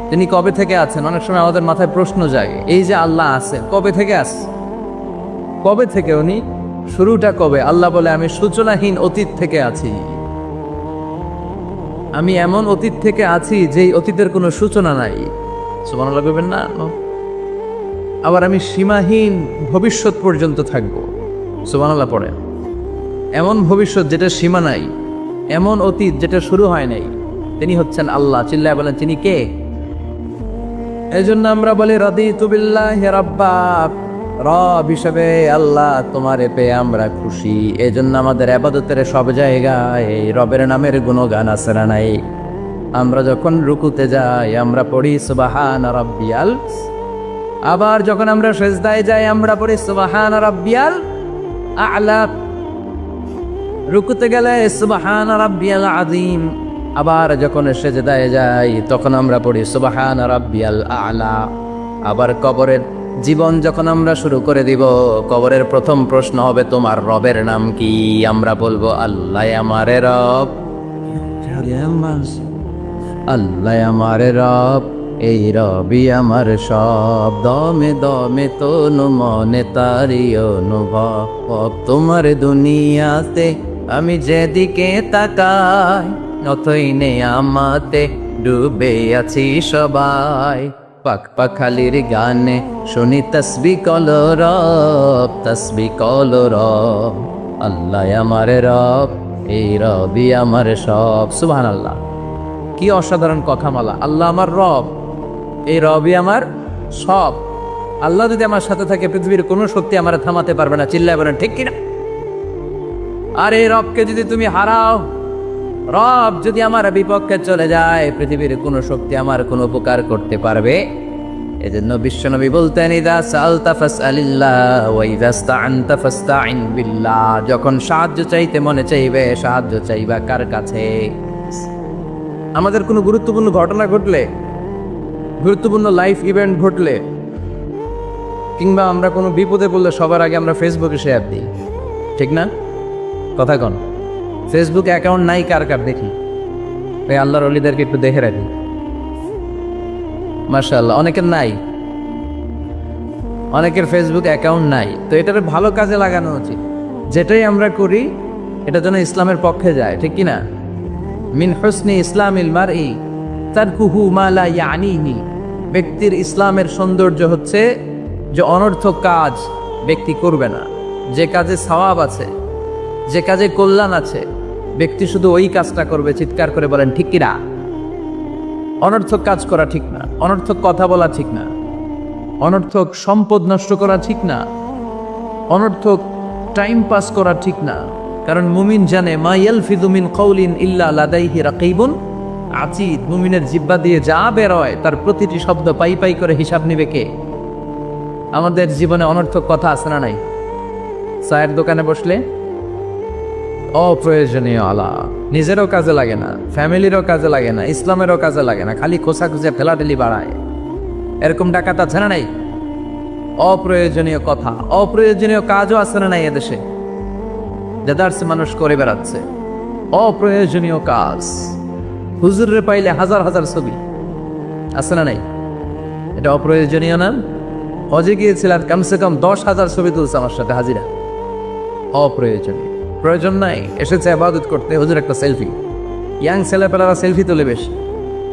তিনি কবে থেকে আছেন? অনেক সময় আমাদের মাথায় প্রশ্ন জাগে, এই যে আল্লাহ আছেন কবে থেকে আছে? কবে থেকে উনি? শুরুটা কবে? আল্লাহ বলে আমি সূচনাহীন অতীত থেকে আছি। আমি এমন অতীত থেকে আছি যেই অতীতের কোনো সূচনা নাই। সুবহানাল্লাহ বলবেন না? আবার আমি সীমাহীন ভবিষ্যৎ পর্যন্ত থাকব। সুবহানাল্লাহ পড়েন। এমন ভবিষ্যৎ যেটা সীমা নাই, এমন অতীত যেটা শুরু হয় নাই, তিনি হচ্ছেন আল্লাহ। চিল্লায় বলেন তিনি কে? এই জন্য আমরা বলি রাদিতু বিল্লাহি রাব্বা, রব হিসেবে আল্লাহ তোমারে পেয়ে আমরা খুশি। এই জন্য আমাদের ইবাদতের সব জায়গায় এই রবের নামের গুণগান আছে না নাই? আমরা যখন রুকুতে যাই আমরা পড়ি সুবহান রাব্বিয়াল, আবার যখন আমরা সিজদায় যাই আমরা পড়ি সুবহান রাব্বিয়াল আ'লা। রুকুতে গেলে সুবহান রাব্বিয়াল আযীম, আবার যখন সিজদায় যাই তখন আমরা পড়ি সুবহান রাব্বিয়াল আ'লা। আবার কবরের জীবন যখন আমরা শুরু করে দিব, কবরের প্রথম প্রশ্ন হবে তোমার রবের নাম কি? আমরা বলবো আল্লাহ আমারে রব, আল্লাহ আমারে রব, এই রবি আমার সব। দমে দমে তনু মনে তারি অনুভব, তোমার দুনিয়াতে আমি যেদিকে তাকাই নতই নে আমাতে ডুবে আছি সবাই। পাক পাখালির গানে শুনি তসবি কলরব, তসবি কলরব, আল্লাহ আমার রব, এই রবি আমার সব। সুবহানাল্লাহ, কি অসাধারণ কথামালা! আল্লাহ আমার রব, এই রবি আমার সব। আল্লাহ যদি আমার সাথে থাকে পৃথিবীর কোনো শক্তি আমার থামাতে পারবে না। চিল্লায় বলেন ঠিক কিনা? আর এই রবকে যদি তুমি হারাও, রব যদি আমার বিপক্ষে চলে যায়, পৃথিবীর কোনো শক্তি আমার কোনো উপকার করতে পারবে? এজন্য বিশ্বনবী বলতেন ইযা সাআলতা ফাসআলিল্লাহ ওয়া ইযা ইসতাআনতা ফাসতাইন বিল্লাহ। যখন সাহায্য চাইতে মনে চাইবে, সাহায্য চাইবা কার কাছে? আমাদের কোনো গুরুত্বপূর্ণ ঘটনা ঘটলে, গুরুত্বপূর্ণ লাইফ ইভেন্ট ঘটলে, কিংবা আমরা কোনো বিপদে পড়লে সবার আগে আমরা ফেসবুকে শেয়ার দিই, ঠিক না? কথা কন। ফেসবুক অ্যাকাউন্ট নাই কার কার দেখি, এই আল্লাহর ওলিদেরকে একটু দেখে রাখি। মাশাআল্লাহ, অনেকের নাই, অনেকের ফেসবুক অ্যাকাউন্ট নাই। তো এটার ভালো কাজে লাগানো উচিত। যেটাই আমরা করি এটা যেন ইসলামের পক্ষে যায়, ঠিক কিনা? মিন হুসনি ইসলামিল মারই তারকুহু মা লা ইয়ানিহি। ব্যক্তির ইসলামের সৌন্দর্য হচ্ছে যে অনর্থক কাজ ব্যক্তি করবে না। যে কাজে সওয়াব আছে, যে কাজে কল্যাণ আছে, ব্যক্তি শুধু ওই কাজটা করবে। চিৎকার করে বলেন ঠিক কিনা? অনর্থক কাজ করা ঠিক না, অনর্থক কথা বলা ঠিক না, অনর্থক সম্পদ নষ্ট করা ঠিক না, অনর্থক টাইম পাস করা ঠিক না। কারণ মুমিন জানে মা ইয়ালফিযু মিন কাউলিন ইল্লা লাদাইহি রাকীবুন আতীদ। মুমিনের জিহ্বা দিয়ে যা বের হয় তার প্রতিটি শব্দ পাই পাই করে হিসাব নেবে কে? আমাদের জীবনে অনর্থক কথা আছে না নাই? চায়ের দোকানে বসলে অপ্রয়োজনীয় আলাপ, নিজেরও কাজে লাগে না, ফ্যামিলিরও কাজে লাগে না, ইসলামেরও কাজে লাগে না, খালি খোসা খুঁজে ফেলাটেলি বাড়ায়। এরকম ডাকাত আছে না নাই? অপ্রয়োজনীয় কথা, অপ্রয়োজনীয় কাজও আছে না নাই এদেশে? দেদারসে মানুষ করে বেড়াচ্ছে অপ্রয়োজনীয় কাজ। হুজুরে পাইলে হাজার হাজার ছবি আছে না নাই? এটা অপ্রয়োজনীয় না? হজে গিয়েছিলাম, কমসে কম 10,000 ছবি তুলছে আমার সাথে হাজিরা। অপ্রয়োজনীয়, প্রয়োজন নাই। এসেছে ইবাদত করতে, হুজুর একটা সেলফি। ইয়াং ছেলেপেলারা সেলফি তোলে বেশি।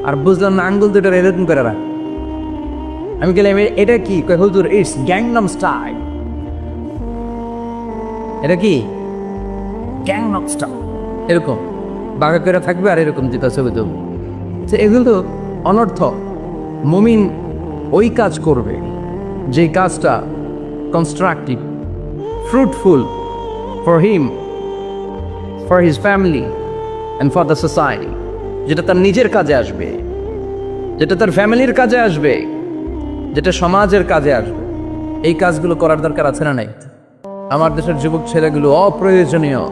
আর বুঝলাম না আঙ্গুল দুটো এরকম করে রাখ। আমি গেলাম এটা কি? কয় হুজুর ইটস গ্যাংনাম স্টাইল। এটা কি? Gangnam style. এরকম বাঁকা করে থাকবে আর এরকম যেটা ছবি তুলবে। এগুলো অনর্থক। মুমিন ওই কাজ করবে যে কাজটা constructive, fruitful for him, for his family and for the society. যেটা তার নিজের কাজে আসবে, যেটা তার ফ্যামিলির কাজে আসবে, যেটা সমাজের কাজে আসবে। এই কাজগুলো করার দরকার আছে না নাই? আমার দেশের যুবক ছেলেগুলো অপ্রয়োজনীয়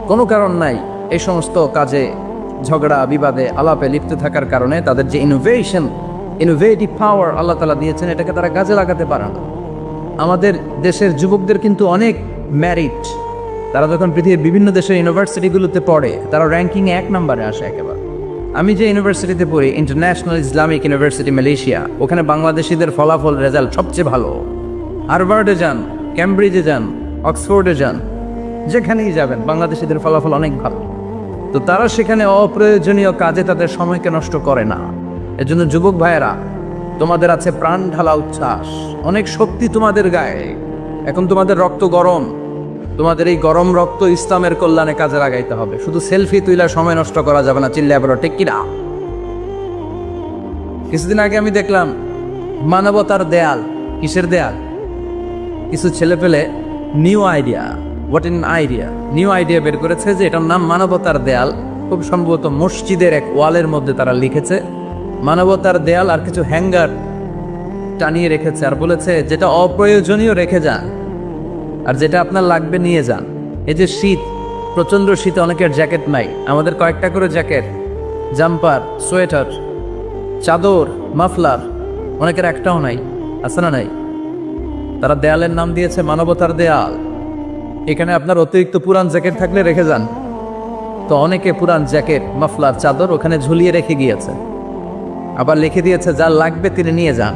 কোনো কারণ নাই এই সমস্ত কাজে ঝগড়া বিবাদে আলাপে লিপ্ত থাকার কারণে তাদের যে ইনোভেটিভ পাওয়ার আল্লাহ তাআলা দিয়েছেন এটাকে তারা কাজে লাগাতে পারে না। আমাদের দেশের যুবকদের কিন্তু অনেক ম্যারিট। তারা যখন পৃথিবীর বিভিন্ন দেশের ইউনিভার্সিটিগুলোতে পড়ে তারা র্যাঙ্কিংয়ে 1 নম্বরে আসে একেবারে। আমি যে ইউনিভার্সিটিতে পড়ি, ইন্টারন্যাশনাল ইসলামিক ইউনিভার্সিটি মালয়েশিয়া, ওখানে বাংলাদেশিদের ফলাফল রেজাল্ট সবচেয়ে ভালো। হার্ভার্ডে যান, ক্যামব্রিজে যান, অক্সফোর্ডে যান, যেখানেই যাবেন বাংলাদেশিদের ফলাফল অনেক ভালো। তো তারা সেখানে অপ্রয়োজনীয় কাজে তাদের সময়কে নষ্ট করে না। এজন্য যুবক ভাইয়েরা, তোমাদের আছে প্রাণ ঢালা উচ্ছ্বাস, অনেক শক্তি তোমাদের গায়ে। এখন তোমাদের রক্ত গরম, তোমাদের এই গরম রক্ত ইসলামের কল্যাণে কাজে লাগাইতে হবে। শুধু সেলফি তুইলা সময় নষ্ট করা যাবে না, চিল্লায় বলো ঠিক কিনা। কিছুদিন আগে আমি দেখলাম মানবতার দেয়াল। কিসের দেয়াল? কিছু ছেলে পেলে নিউ আইডিয়া বের করেছে যে এটার নাম মানবতার দেয়াল। খুব সম্ভবত মসজিদের এক ওয়ালের মধ্যে তারা লিখেছে মানবতার দেয়াল, আর কিছু হ্যাঙ্গার টানিয়ে রেখেছে, আর বলেছে যেটা অপ্রয়োজনীয় রেখে যান, আর যেটা আপনার লাগবে নিয়ে যান। এই যে শীত, প্রচন্ড শীতে অনেকের জ্যাকেট নাই, আমাদের কয়েকটা করে জ্যাকেট, জাম্পার, সোয়েটার, চাদর, মাফলার, অনেকের একটাও নাই, আছে না নাই? তারা দেয়ালের নাম দিয়েছে মানবতার দেয়াল। এখানে আপনার অতিরিক্ত পুরান জ্যাকেট থাকলে রেখে যান। তো অনেকে পুরান জ্যাকেট, মাফলার, চাদর ওখানে ঝুলিয়ে রেখে গিয়েছে, আবার লিখে দিয়েছে যার লাগবে তিনি নিয়ে যান।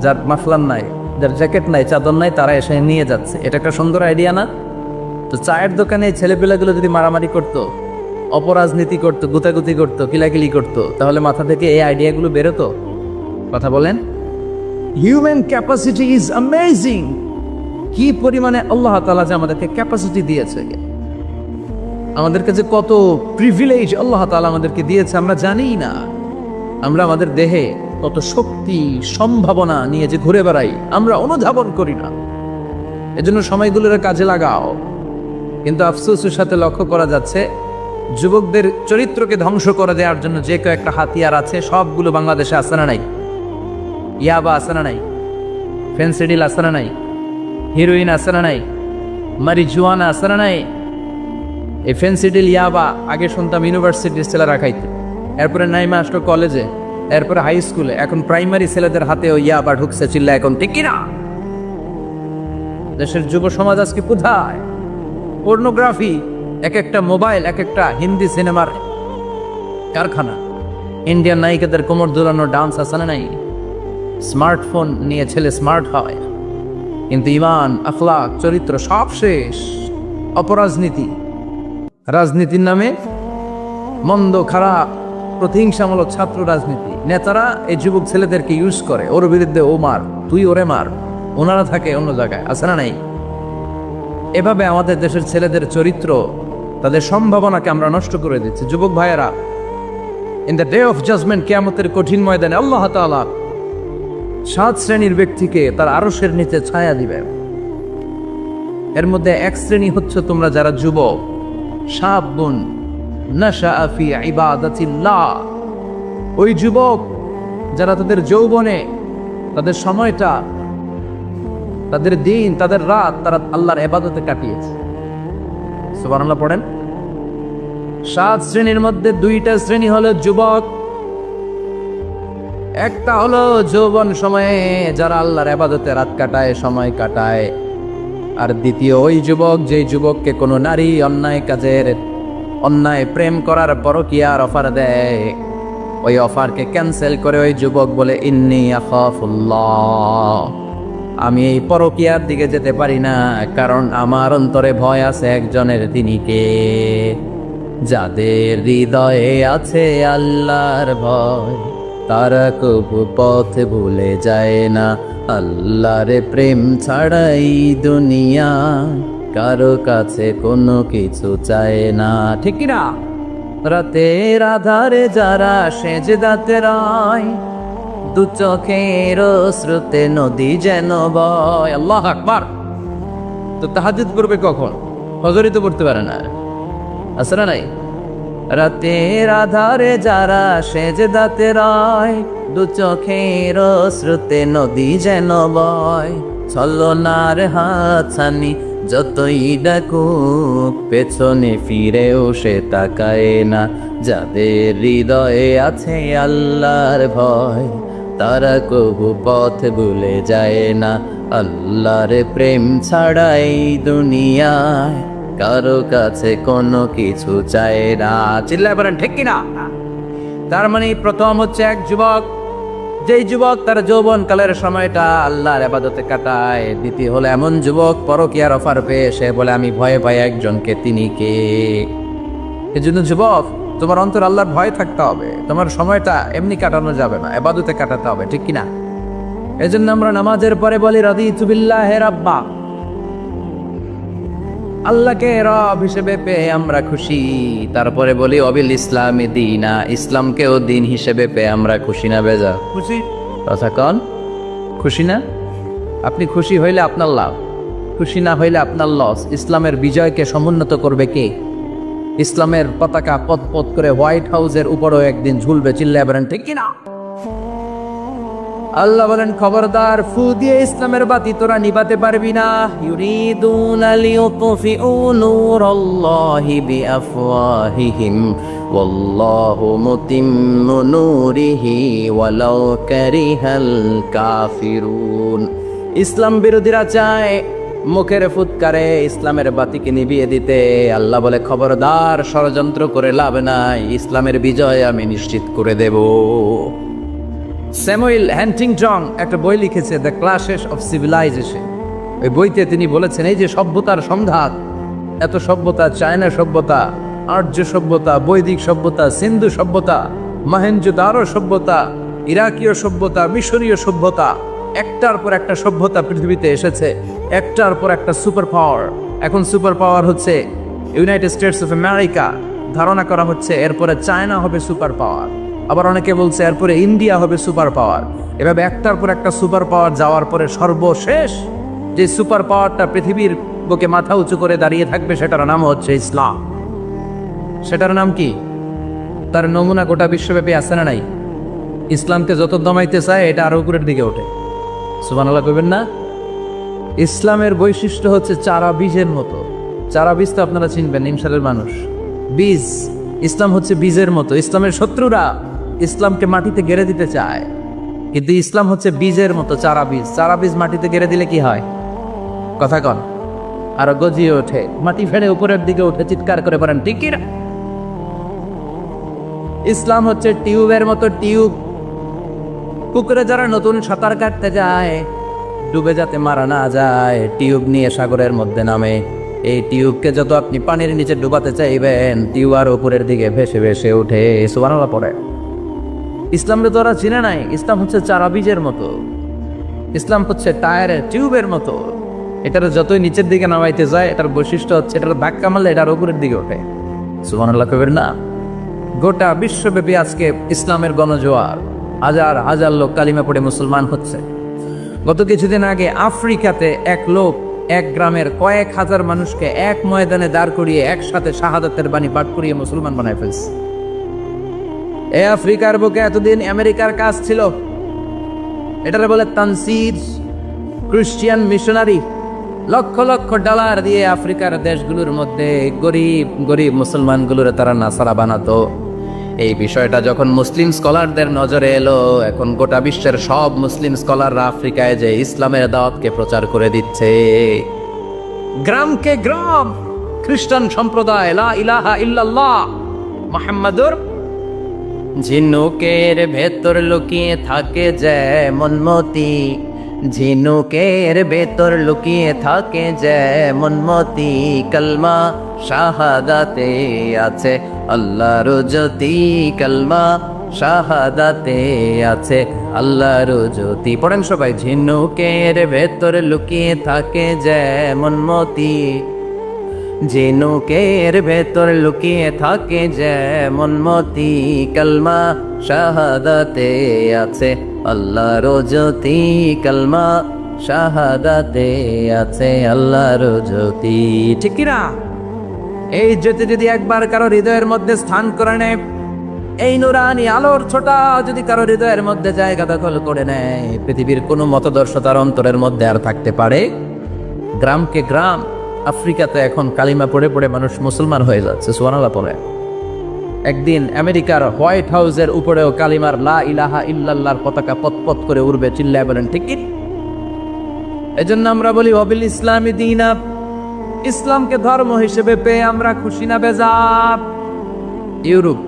যার মাফলার নাই, যার জ্যাকেট নাই, চাদর নাই, তারা এসে নিয়ে যাচ্ছে। এটা একটা সুন্দর আইডিয়া না? তো চায়ের দোকানে ছেলেপেলাগুলো যদি মারামারি করতো, অপরাজনীতি করতো, গুতাগুতি করতো, কিলাকিলি করতো, তাহলে মাথা থেকে এই আইডিয়াগুলো বেরোতো? কথা বলেন। Human capacity is amazing. কি পরিমাণে আল্লাহ তাআলা যে আমাদেরকে ক্যাপাসিটি দিয়েছে, আমাদেরকে যে কত প্রিভিলেজ আল্লাহ তাআলা আমাদেরকে দিয়েছে আমরা জানিই না। আমরা আমাদের দেহে কত শক্তি, সম্ভাবনা নিয়ে যে ঘুরে বেড়াই, আমরা অনুধাবন করি না। এজন্য সময়গুলোর কাজে লাগাও। কিন্তু আফসোসের সাথে লক্ষ্য করা যাচ্ছে যুবকদের চরিত্রকে ধ্বংস করে দেওয়ার জন্য যে কয়েকটা হাতিয়ার আছে, সবগুলো বাংলাদেশে আছে না নাই? ইয়াবা আছে না নাই? ফেন্সিডিল আছে না নাই? হিরোইন আছে না নাই? মারিজুয়ানা আছে না নাই? এই ফেন্সিডিল, ইয়াবা আগে শুনতাম ইউনিভার্সিটির ছেলেরা খাইতে, এরপরে নাইমা আসলো কলেজে, এরপরে হাই স্কুলে, এখন প্রাইমারি ছেলেদের হাতেও ইয়াবা ঢুকছে। চিল্লা এখন ঠিক কিনা? দেশের যুব সমাজ আজকে কোথায়? পর্নোগ্রাফি, এক একটা মোবাইল এক একটা হিন্দি সিনেমার কারখানা। ইন্ডিয়ান নায়িকাদের কোমর দোলানো ডান্স আছে না নাই? স্মার্টফোন নিয়ে ছেলে স্মার্ট হয়, কিন্তু ইমান, আখলাক, চরিত্র সব শেষ। অপরাজনীতি, রাজনীতির নামে মন্দ, খারাপ, প্রতিহিংসামূলক ছাত্র রাজনীতি। নেতারা এই যুবক ছেলেদেরকে ইউজ করে, ওর বিরুদ্ধে ও মার, তুই ওরে মার, ওনারা থাকে অন্য জায়গায়, আছে না নাই? এভাবে আমাদের দেশের ছেলেদের চরিত্র, তাদের সম্ভাবনাকে আমরা নষ্ট করে দিচ্ছি। যুবক ভাইয়েরা, in the day of judgement, কিয়ামতের কঠিন ময়দানে আল্লাহ তাআলা 7 শ্রেণীর ব্যক্তিকে তার আরশের নিচে ছায়া দিবেন। এর মধ্যে এক শ্রেণী হচ্ছে তোমরা যারা যুবক, শাবুন নাশাআ ফি ইবাদাতিল্লাহ, ওই যুবক যারা তাদের যৌবনে, তাদের সময়টা, তাদের দিন, তাদের রাত তারা আল্লাহর ইবাদতে কাটিয়েছে। সুবহানাল্লাহ পড়েন। 7 শ্রেণীর মধ্যে 2টা শ্রেণী হলো যুবক। একটা হলো যৌবন সময়ে যারা আল্লাহর ইবাদতে রাত কাটায়, সময় কাটায়। আর দ্বিতীয় ওই যুবক, যেই যুবককে কোনো নারী অন্যায় কাজের, অন্যায় প্রেম করার পরকীয়ার অফার দেয়, ওই অফারকে ক্যান্সেল করে ওই যুবক বলে ইন্নী আখাফুল্লাহ, আমি এই পরকীয়ার দিকে যেতে পারি না, কারণ আমার অন্তরে ভয় আছে একজনের, তিনি কে? যাদের হৃদয়ে আছে আল্লাহর ভয়, তারা কবু পথ ভুলে যায় না। আল্লাহর প্রেম ছাড়াই দুনিয়া কারো কাছে কোনো কিছু চায় না, ঠিক কিনা? রাতের আধারে যারা সেজদাতে রয়, দু চোখের শ্রুতে নদী যেন বয়। আল্লাহু আকবার। তো তাহাজ্জুদ করবে কখন? ফজরই তো পড়তে পারে না, আছে না নাই? রাতের আধারে যারা সেজদাতে রয়, দু চোখের শ্রুতে নদী যেন বয়। ছলনার হাতছানি যতই ডাকুক, পেছনে ফিরেও সে তাকায় না। যাদের হৃদয়ে আছে আল্লাহর ভয়, তারা কবু পথ ভুলে যায় না। আল্লাহর প্রেম ছাড়াই দুনিয়ায় কারো কাছে কোনো কিছু চায় না। চিল্লায় বলেন ঠিক কিনা? তার মানে প্রথম হচ্ছে এক যুবক, যেই যুবক তার যৌবন কালের সময়টা আল্লাহর ইবাদতে কাটায়। দ্বিতীয় হলো এমন যুবক পরকীয়ার অফার পেয়ে সে বলে আমি ভয়ে পাই একজনকে, তিনি কে? এজন্য যুবক, তোমার অন্তর আল্লাহর ভয় থাকতে হবে। তোমার সময়টা এমনি কাটানো যাবে না, ইবাদতে কাটাতে হবে, ঠিক কিনা? এজন্য আমরা নামাজের পরে বলি রাদিতু বিল্লাহি রাব্বা, আল্লাহকে রব হিসেবে পেয়ে আমরা খুশি। তারপরে বলি অবিল ইসলামী দীনা, ইসলামকেও দিন হিসেবে পেয়ে আমরা খুশি না বেজা? খুশি। কথা কন, খুশি না? আপনি খুশি হইলে আপনার লাভ, খুশি না হইলে আপনার লস। ইসলামের বিজয়কে সমুন্নত করবে কে? ইসলামের পতাকা পথ পথ করে হোয়াইট হাউসের উপরেও একদিন ঝুলবে, চিল্লায় বলেন ঠিক কিনা? আল্লাহ বলেন খবরদার, ফু দিয়ে ইসলামের বাতি তোরা নিভাতে পারবি না। ইউরিদুনা লিয়ুতফিউ নূরাল্লাহি বিআফওয়াহিহিম ওয়াল্লাহু মুতিম্মু নূরিহি ওয়ালাউ কারিহাল কাফিরুন। ইসলাম বিরোধীরা চায় মুখের ফুৎকারে ইসলামের বাতিকে নিভিয়ে দিতে। আল্লাহ বলে খবরদার, ষড়যন্ত্র করে লাভ নাই, ইসলামের বিজয় আমি নিশ্চিত করে দেব। স্যামুয়েল হ্যান্টিংটন একটা বই লিখেছে, দ্য ক্লাশেস অফ সিভিলাইজেশন। ওই বইতে তিনি বলেছেন এই যে সভ্যতার সংঘাত, এত সভ্যতা, চায়না সভ্যতা, আর্য সভ্যতা, বৈদিক সভ্যতা, সিন্ধু সভ্যতা, মহেঞ্জোদারো সভ্যতা, ইরাকীয় সভ্যতা, মিশরীয় সভ্যতা, একটার পর একটা সভ্যতা পৃথিবীতে এসেছে, একটার পর একটা সুপার পাওয়ার। এখন সুপার পাওয়ার হচ্ছে ইউনাইটেড স্টেটস অফ আমেরিকা, ধারণা করা হচ্ছে এরপরে চায়না হবে সুপার পাওয়ার, আবার অনেকে বলছে এরপরে ইন্ডিয়া হবে সুপার পাওয়ার। এভাবে একটার পর একটা সুপার পাওয়ার যাওয়ার পরে সর্বশেষ যে সুপার পাওয়ারটা পৃথিবীর বুকে মাথা উঁচু করে দাঁড়িয়ে থাকবে সেটার নাম হচ্ছে ইসলাম। সেটার নাম কি? তার নমুনা গোটা বিশ্বব্যাপী আছে না নাই? ইসলামকে যত দমাইতে চায় এটা আরো উপরের দিকে ওঠে। সুবহানাল্লাহ কইবেন না? ইসলামের বৈশিষ্ট্য হচ্ছে চারা বীজের মতো। চারা বীজ তো আপনারা চিনবেন, নিমসালের মানুষ। বীজ, ইসলাম হচ্ছে বীজের মতো। ইসলামের শত্রুরা ইসলামকে মাটিতে গেড়ে দিতে চায়, কিন্তু ইসলাম হচ্ছে বীজের মতো, চারা বীজ। চারা বীজ মাটিতে গেড়ে দিলে কি হয়? কথা কন, আরো গজিয়ে ওঠে, মাটি ফেড়ে উপরের দিকে উঠে চিৎকার করে পড়েন ঠিক কি না? ইসলাম হচ্ছে টিউবের মতো। টিউব, পুকুরে যারা নতুন সাঁতার কাটতে যায় ডুবে যাতে মারা না যায়, টিউব নিয়ে সাগরের মধ্যে নামে। এই টিউবকে যত আপনি পানির নিচে ডুবাতে চাইবেন, টিউব আর উপরের দিকে ভেসে ভেসে উঠে। সুবহানাল্লাহ পড়ে। ইসলামকে তো ওরা চিনে নাই। ইসলাম হচ্ছে চারা বীজের মতো, ইসলাম হচ্ছে টায়ারের টিউবের মতো। এটার যতই নিচের দিকে নামাইতে যায়, এটার বৈশিষ্ট্য হচ্ছে এটার ধাক্কা মারলে এটার উপরের দিকে ওঠে। সুবহানাল্লাহ কইবেন না? গোটা বিশ্বব্যাপী আজকে ইসলামের গণজোয়ার, হাজার হাজার লোক কালিমা পড়ে মুসলমান হচ্ছে। গত কিছুদিন আগে আফ্রিকাতে এক লোক এক গ্রামের কয়েক হাজার মানুষকে এক ময়দানে দাঁড় করিয়ে একসাথে শাহাদাতের বাণী পাঠ করিয়ে মুসলমান বানায় ফেলছে। এই আফ্রিকার বুকে এতদিন আমেরিকার কাজ ছিল, এটারে বলে Tansir, Christian missionary. Lakh lakh dollar দিয়ে আফ্রিকার দেশগুলোর মধ্যে গরিব গরিব মুসলমানগুলোর তারা নাসারা বানাতো। এই বিষয়টা যখন মুসলিম স্কলারদের নজরে এলো, এখন গোটা বিশ্বের সব মুসলিম স্কলাররা আফ্রিকায় যে ইসলামের দাওয়াতকে প্রচার করে দিচ্ছে। গ্রামকে গ্রাম খ্রিস্টান সম্প্রদায় লা ইলাহা ইল্লাল্লাহ মুহাম্মাদুর। ঝিনুকের ভেতর লুকিয়ে থাকে যেমন মতি, ঝিনুকের ভেতর লুকিয়ে থাকে যেমন মতি, কলমা শাহাদাতে আছে আল্লাহর জ্যোতি, কলমা শাহাদাতে আছে আল্লাহর জ্যোতি। পড়েন সবাই, ঝিনুকের ভেতর লুকিয়ে থাকে যেমন মতি, ঝিনুকের ভেতর লুকিয়ে থাকে যেমন মতি, কলমা শাহাদাতে আছে আল্লাহর জ্যোতি, কলমা শাহাদাতে আছে আল্লাহর জ্যোতি। ঠিক কি না? এই জ্যোতি যদি একবার কারো হৃদয়ের মধ্যে স্থান করে নেয়, এই নুরানি আলোর ছোটা যদি কারো হৃদয়ের মধ্যে জায়গা দখল করে নেয়, পৃথিবীর কোনো মতদর্শ তার অন্তরের মধ্যে আর থাকতে পারে? গ্রামকে গ্রাম আফ্রিকাতে এখন কালিমা পড়ে পড়ে মানুষ মুসলমান হয়ে যাচ্ছে। সুবহানাল্লাহ পড়ে। একদিন আমেরিকার হোয়াইট হাউসের উপরেও কালিমার লা ইলাহা ইল্লাল্লাহর পতাকা পতপত করে উড়বে, চিল্লায় বলেন ঠিক কি? এজন্য আমরা বলি ওয়াবিল ইসলামি দীনা, ইসলামকে ধর্ম হিসেবে পেয়ে আমরা খুশি না বেজার? ইউরোপ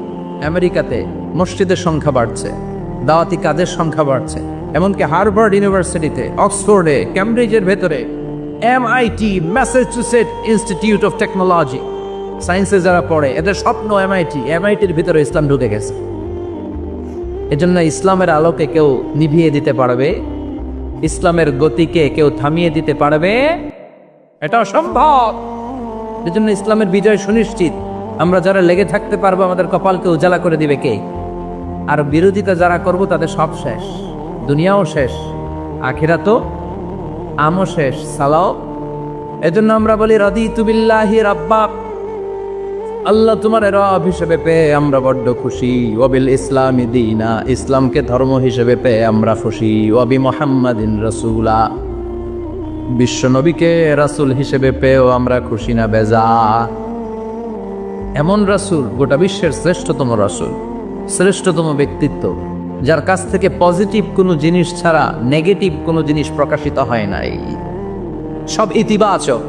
আমেরিকাতে মসজিদের সংখ্যা বাড়ছে, দাওয়াতি কাজের সংখ্যা বাড়ছে। এমনকি হার্ভার্ড ইউনিভার্সিটিতে, অক্সফোর্ডে, ক্যামব্রিজের ভেতরে, MIT, Massachusetts institute of technology, সায়েন্সে যারা পড়ে এদের স্বপ্ন MITর ভিতরে ইসলাম ঢুকে গেছে। এজন্য ইসলামের আলোকে কেউ নিভিয়ে দিতে পারবে, ইসলামের গতিকে কেউ থামিয়ে দিতে পারবে, এটা অসম্ভব। এজন্য ইসলামের বিজয় সুনিশ্চিত। আমরা যারা লেগে থাকতে পারবো আমাদের কপালকে উজালা করে দিবে কে? আর বিরোধিতা যারা করব তাদের সব শেষ, দুনিয়াও শেষ, আখিরাতও আমও শেষ, সালাও। এজন্য আমরা বলি রাদিতু বিল্লাহি রাব্বা, আল্লাহ তোমার রব হিসেবে পেয়ে আমরা বড্ড খুশি। ওয়াবিল ইসলামি দীনা, ইসলামকে ধর্ম হিসেবে পেয়ে আমরা খুশি। ওয়াবি মুহাম্মাদিন রাসূলা, বিশ্ব নবীকে রাসূল হিসেবে পেয়েও আমরা খুশি না বেজা। এমন রাসূল, গোটা বিশ্বের শ্রেষ্ঠতম রাসূল, শ্রেষ্ঠতম ব্যক্তিত্ব, যার কাছ থেকে পজিটিভ কোনো জিনিস ছাড়া নেগেটিভ কোনো জিনিস প্রকাশিত হয় নাই, সব ইতিবাচক।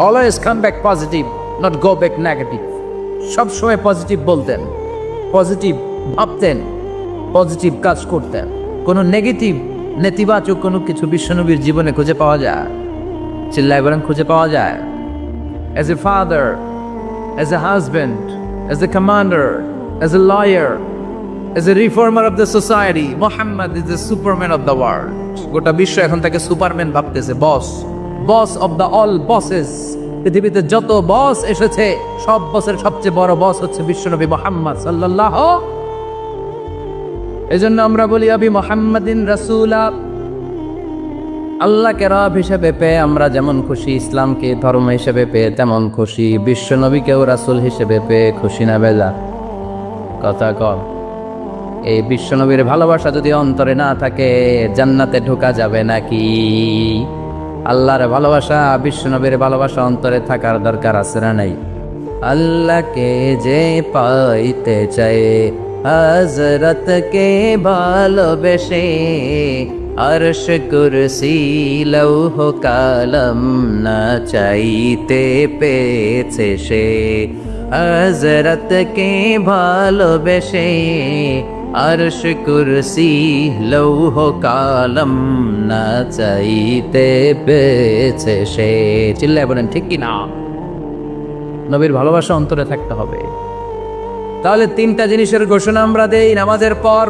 Always come back positive, not go back negative. সবসময় পজিটিভ বলতেন, পজিটিভ ভাবতেন, পজিটিভ কাজ করতেন। কোনো নেগেটিভ, নেতিবাচক কোনো কিছু বিশ্বনবীর জীবনে খুঁজে পাওয়া যায়? চিল্লায় বলেন, খুঁজে পাওয়া যায়? As a father, as a husband, as a commander, as a lawyer, as a reformer of the society, Muhammad is the superman of the world. গোটা বিশ্ব এখন তাকে সুপারম্যান ভাবতেছে, বস অফ দ্য অল বসেস। পৃথিবীতে যত বস এসেছে সব বসের সবচেয়ে বড় বস হচ্ছে বিশ্বনবী মুহাম্মদ সাল্লাল্লাহু। এজন্য আমরা বলি আবি মুহাম্মাদিন রাসূলা। আল্লাহকে রব হিসেবে পেয়ে আমরা যেমন খুশি, ইসলামকে ধর্ম হিসেবে পেয়ে তেমন খুশি, বিশ্বনবীকেও রাসূল হিসেবে পেয়ে খুশি না বেজা? কথা কম। এই বিশ্বনবীর ভালোবাসা যদি অন্তরে না থাকে জান্নাতে ঢোকা যাবে নাকি? আল্লাহর ভালোবাসা, বিশ্বনবীর ভালোবাসা অন্তরে থাকার দরকার আছে না নাই? আল্লাহকে যে পাইতে চায় হযরতকে ভালোবেসে, আরশ কুরসি লৌহ কালাম না চাইতে পেয়েছে সে। হযরতকে ভালোবেসে আরশ কুরসি লৌহ কালাম না চাইতে পেয়েছে সে। চিল্লায় বলেন ঠিক কি না? নবীর ভালোবাসা অন্তরে থাকতে হবে। তাহলে তিনটা জিনিসের ঘোষণা আমরা দেই নামাজের পর।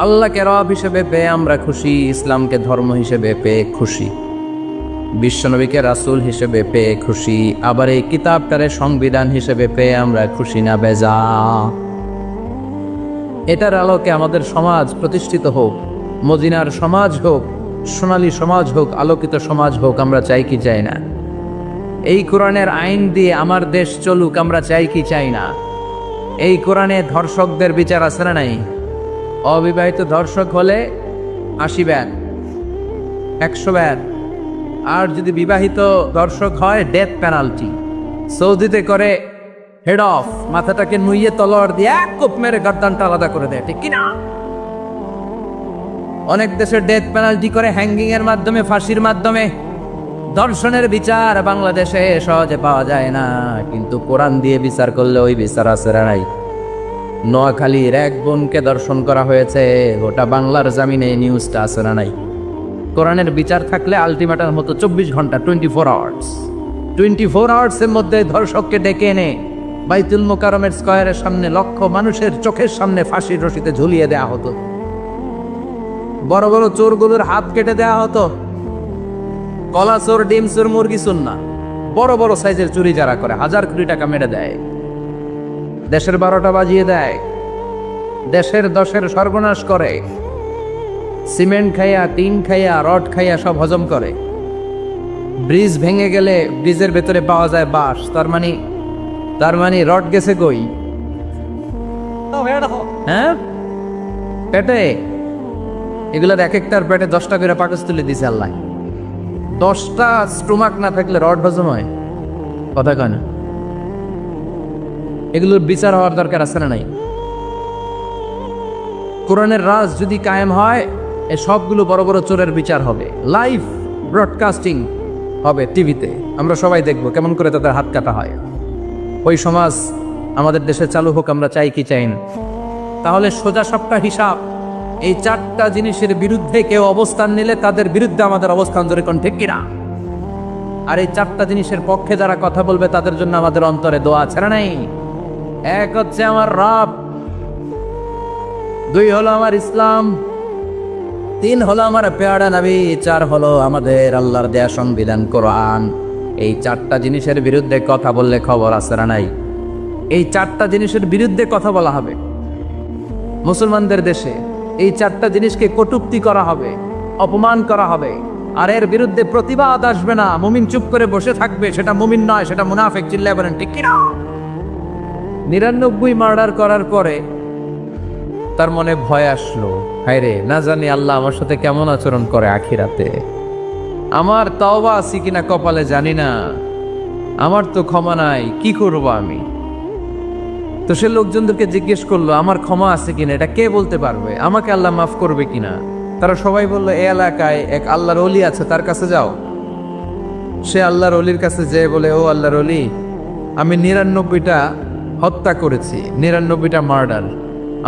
আল্লাহকে রব হিসেবে পেয়ে আমরা খুশি, ইসলামকে ধর্ম হিসেবে পেয়ে খুশি, বিশ্বনবীকে রাসূল হিসেবে পেয়ে খুশি, আবার এই কিতাবটারে সংবিধান হিসেবে পেয়ে আমরা খুশি না বেজা? এটার আলোকে আমাদের সমাজ প্রতিষ্ঠিত হোক, মদিনার সমাজ হোক, সোনালী সমাজ হোক, আলোকিত সমাজ হোক। আমরা চাই কি চাই না? এই কোরআনের আইন দিয়ে আমার দেশ চলুক, আমরা চাই কি চাই না? এই কোরআনে ধর্ষকদের বিচার আছে না নাই? অবিবাহিত ধর্ষক হলে 80 ব্যান, 100 ব্যান। আর যদি বিবাহিত ধর্ষক হয় ডেথ পেনাল্টি। সৌদিতে করে হেড অফ, মাথাটাকে নুইয়ে তলোয়ার দিয়ে এক কোপ মেরে গর্দানটা আলাদা করে দেয়, ঠিক কিনা? অনেক দেশে ডেথ পেনাল্টি করে হ্যাঙ্গিং এর মাধ্যমে, ফাঁসির মাধ্যমে। ধর্ষণের বিচার বাংলাদেশে সহজে পাওয়া যায় না, কিন্তু কোরআন দিয়ে বিচার করলে ওই বিচার আছে না নাই? নোয়াখালীর এক বোনকে ধর্ষণ করা হয়েছে, গোটা বাংলার জামিনে নিউজটা আছে না নাই? কোরআনের বিচার থাকলে আলটিমেটাম হতো 24 ঘন্টা, 24 আওয়ার্স। 24 আওয়ার্সের মধ্যে ধর্ষককে ডেকে এনে বাইতুল মোকাররমের স্কয়ারের সামনে লক্ষ মানুষের চোখের সামনে ফাঁসির রশিতে ঝুলিয়ে দেয়া হতো। বড় বড় চোরগুলোর হাত কেটে দেয়া হতো। কলা চোর, ডিম চোর, মুরগি চোর না, বড় বড় সাইজের চুরি যারা করে 1000 কোটি টাকা মেরে দেয়, দেশের 12টা বাজিয়ে দেয়, দেশের 10-এর সর্বনাশ করে, সিমেন্ট খাইয়া, টিন খাইয়া, রড খাইয়া সব হজম করে। ব্রিজ ভেঙে গেলে ব্রিজের ভেতরে পাওয়া যায় বাঁশ, তার মানে রড গেছে কই? হ্যাঁ, পেটে। এগুলোর এক একটার পেটে 10টা করে পাকস তুলে দিছে আল্লাহ। 10টা স্টোমাক না থাকলে রড হজম হয়? কথা কয় না? এগুলোর বিচার হওয়ার দরকার আছে না নাই? কোরআনের রাজ যদি কায়েম হয়, এই সবগুলো বড় বড় চোরের বিচার হবে, লাইভ ব্রডকাস্টিং হবে টিভিতে, আমরা সবাই দেখবো কেমন করে তাদের হাত কাটা হয়। ওই সমাজ আমাদের দেশে চালু হোক, আমরা চাই কি চাই না? তাহলে সোজা সবটা হিসাব, এই চারটা জিনিসের বিরুদ্ধে কেউ অবস্থান নিলে তাদের বিরুদ্ধে আমাদের অবস্থান জোরে কোন ঠিক কিনা? আর এই চারটা জিনিসের পক্ষে যারা কথা বলবে তাদের জন্য আমাদের অন্তরে দোয়া ছাড়া নাই। এক হচ্ছে আমার রব, দুই হলো আমার ইসলাম, তিন হলো আমার পেয়ারা নবী, চার হলো আমাদের আল্লাহর দেয়া সংবিধান কোরআন। এই চারটা জিনিসের বিরুদ্ধে কথা বললে খবর আছে না নাই? এই চারটা জিনিসের বিরুদ্ধে কথা বলা হবে মুসলমানদের দেশে। এই চারটা জিনিসকে কটূক্তি করা হবে, অপমান করা হবে, আর এর বিরুদ্ধে প্রতিবাদ আসবে না। মুমিন চুপ করে বসে থাকবে, সেটা মুমিন নয়, সেটা মুনাফিক। চিল্লায় বলেন ঠিক কিনা? 99 মার্ডার করার পরে তার মনে ভয় আসলো, হায় রে, না জানি আল্লাহ আমার সাথে কেমন আচরণ করে আখিরাতে। আমার তওবা আছে কিনা কপালে জানি না, আমার তো ক্ষমা নাই, কি করব আমি? তো সে লোকজনদেরকে জিজ্ঞেস করলো, আমার ক্ষমা আছে কিনা, এটা কে বলতে পারবে? আমাকে আল্লাহ মাফ করবে কিনা? তারা সবাই বললো, এই এলাকায় এক আল্লাহর ওলি আছে, তার কাছে যাও। সে আল্লাহর ওলির কাছে যেয়ে বলে, ও আল্লাহর ওলি, আমি 99টা হত্যা করেছি, 99টা মার্ডার,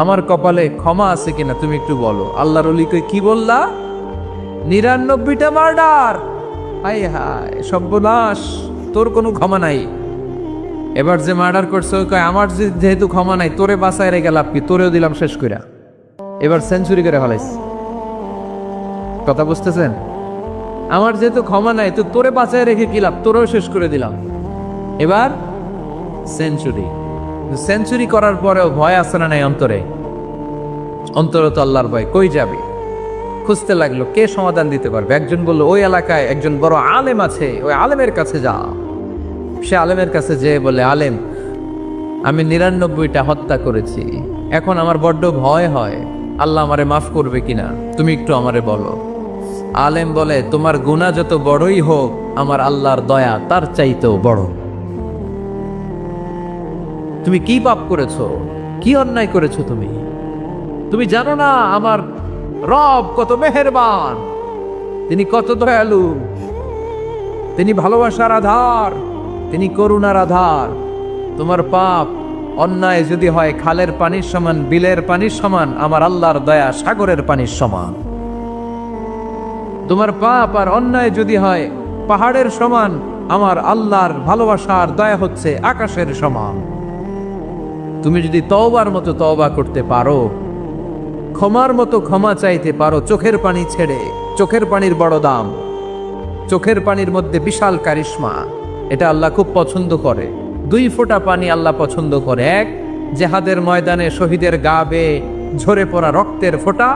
আমার কপালে ক্ষমা আছে কিনা তুমি একটু বলো। আল্লাহর ওলি কই, কি বললা? 99টা মার্ডার? হায় হায় সর্বনাশ, তোর কোনো ক্ষমা নাই। এবার যে মার্ডার করছে ওই কয়, আমার যেহেতু ক্ষমা নাই, তোরে বাঁচায় রেখে লাভ কি, তোরেও দিলাম শেষ কইরা। এবার সেঞ্চুরি করে ফেলাইছে। কথা বুঝতেছেন? আমার যেহেতু ক্ষমা নাই, তো তোরে বাঁচায় রেখে কি লাভ, তোরেও শেষ করে দিলাম। এবার সেঞ্চুরি। সেঞ্চুরি করার পরেও ভয় আসে না নাই অন্তরে? অন্তরে তো আল্লাহর ভয়। কই যাবে? খুঁজতে লাগলো কে সমাধান দিতে পারবে। একজন বললো, ওই এলাকায় একজন বড় আলেম আছে, ওই আলেমের কাছে যা। সে আলেমের কাছে যেয়ে বলে, আলেম, আমি 99টা হত্যা করেছি, এখন আমার বড্ড ভয় হয়, আল্লাহ আমারে মাফ করবে কিনা, তুমি একটু আমারে বলো। আলেম বলে, তোমার গুনাহ যত বড়ই হোক, আমার আল্লাহর দয়া তার চাইতেও বড়। তুমি কি পাপ করেছো, কি অন্যায় করেছো? তুমি জানো না আমার রব কত মেহেরবান, তিনি কত দয়ালু, তিনি ভালোবাসার আধার, তিনি করুণার আধার। তোমার পাপ অন্যায় যদি হয় খালের পানির সমান, বিলের পানির সমান, আমার আল্লাহর দয়া সাগরের পানির সমান। তোমার পাপ আর অন্যায় যদি হয় পাহাড়ের সমান, আমার আল্লাহর ভালোবাসার দয়া হচ্ছে আকাশের সমান। তুমি যদি তওবার মতো তওবা করতে পারো, ক্ষমার মতো ক্ষমা চাইতে পারো, চোখের পানি ছেড়ে, চোখের পানির বড় দাম, চোখের পানির মধ্যে বিশাল কারিশমা, এটা আল্লাহ খুব পছন্দ করে। 2 ফোঁটা পানি আল্লাহ পছন্দ করে। এক, জেহাদের ময়দানে শহীদের গা বেয়ে ঝরে পড়া রক্তের ফোঁটা।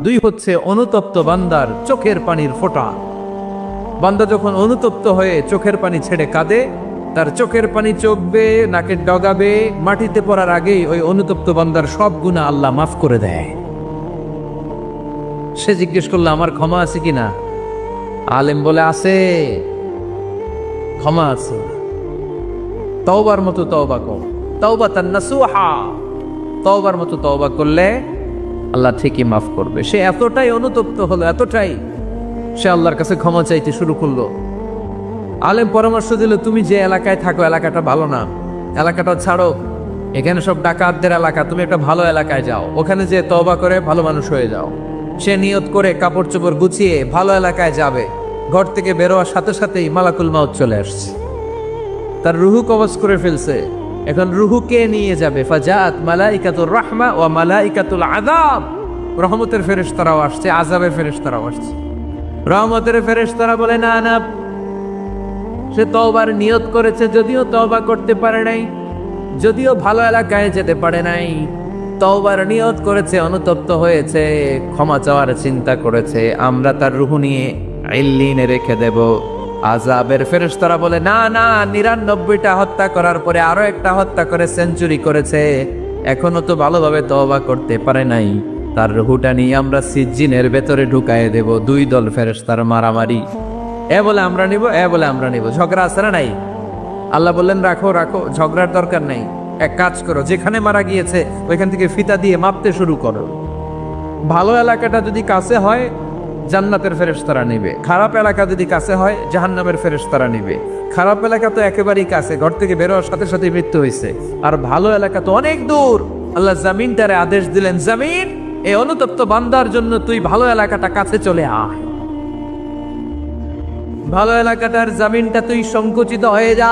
2 হচ্ছে অনুতপ্ত বান্দার চোখের পানির ফোঁটা। বান্দা যখন অনুতপ্ত হয়ে চোখের পানি ছেড়ে কাঁদে, তার চোখের পানি চোখ বেয়ে নাকের ডগা বেয়ে মাটিতে পড়ার আগেই ওই অনুতপ্ত বান্দার সব গুনাহ আল্লাহ মাফ করে দেয়। সে জিজ্ঞেস করলো, আমার ক্ষমা আছে কিনা? আলেম বলে, আছে, ক্ষমা আছে। তওবার মতো তওবা কর, তাওবাতান নাসুহা, তওবার মতো তওবা করলে আল্লাহ ঠিকই মাফ করবে। সে এতটাই অনুতপ্ত হলো, এতটাই, সে আল্লাহর কাছে ক্ষমা চাইতে শুরু করলো। আলেম পরামর্শ দিল, তুমি যে এলাকায় থাকো এলাকাটা ভালো না, এলাকাটা ছাড়ো, এখানে সব ডাকাতদের এলাকা, তুমি একটা ভালো এলাকায় যাও, ওখানে যে তওবা করে ভালো মানুষ হয়ে যাও। সে নিয়ত করে কাপড় চোপড় গুছিয়ে ভালো এলাকায় যাবে। ঘর থেকে বেরোয়ার সাথে সাথেই মালাকুল মাউত চলে আসছে, তার রুহু কবজ করে ফেলছে। এখন রুহুকে নিয়ে যাবে। ফাজাত মালাইকাতুর রাহমা ওয়া মালাইকাতুল আযাব, রহমতের ফেরেশতারাও আসছে, আযাবের ফেরেশতারাও আসছে। রহমতের ফেরেশতারা বলে, না না, সে তওবার নিয়ত করেছে, যদিও তওবা করতে পারে নাই, যদিও ভালো এলাকায় যেতে পারে নাই, তওবার নিয়ত করেছে, অনুতপ্ত হয়েছে, ক্ষমা চাওয়ার চিন্তা করেছে, আমরা তার রুহু নিয়ে ইল্লিনে রেখে দেব। আযাবের ফেরেশতারা বলে, না না, 99টা হত্যা করার পরে আরো একটা হত্যা করে সেঞ্চুরি করেছে, এখনো তো ভালোভাবে তওবা করতে পারে নাই, তার রুহুটা নিয়ে আমরা সিজ্জিনের ভেতরে ঢুকায়ে দেব। 2 দল ফেরেশতার মারামারি, এ বলে আমরা নিব, এ বলে আমরা নিব। ঝগড়া আছে না নাই? আল্লাহ বললেন, রাখো রাখো, ঝগড়ার দরকার নেই। এক কাজ করো, যেখানে মারা গিয়েছে ওইখান থেকে ফিতা দিয়ে মাপতে শুরু করো। ভালো এলাকাটা যদি কাছে হয় জান্নাতের ফেরেশতারা নিবে, খারাপ এলাকা যদি কাছে হয় জাহান্নামের ফেরেশতারা নিবে। খারাপ এলাকা তো একেবারেই কাছে, ঘর থেকে বেরোয়ার সাথে সাথে মৃত্যু হয়েছে। আর ভালো এলাকা তো অনেক দূর। আল্লাহ জামিনটারে আদেশ দিলেন, জামিন এই অনুতপ্ত বান্দার জন্য তুই ভালো এলাকাটা কাছে চলে আয়। ভালো এলাকাটার জামিনটা তুই সংকুচিত হয়ে যা।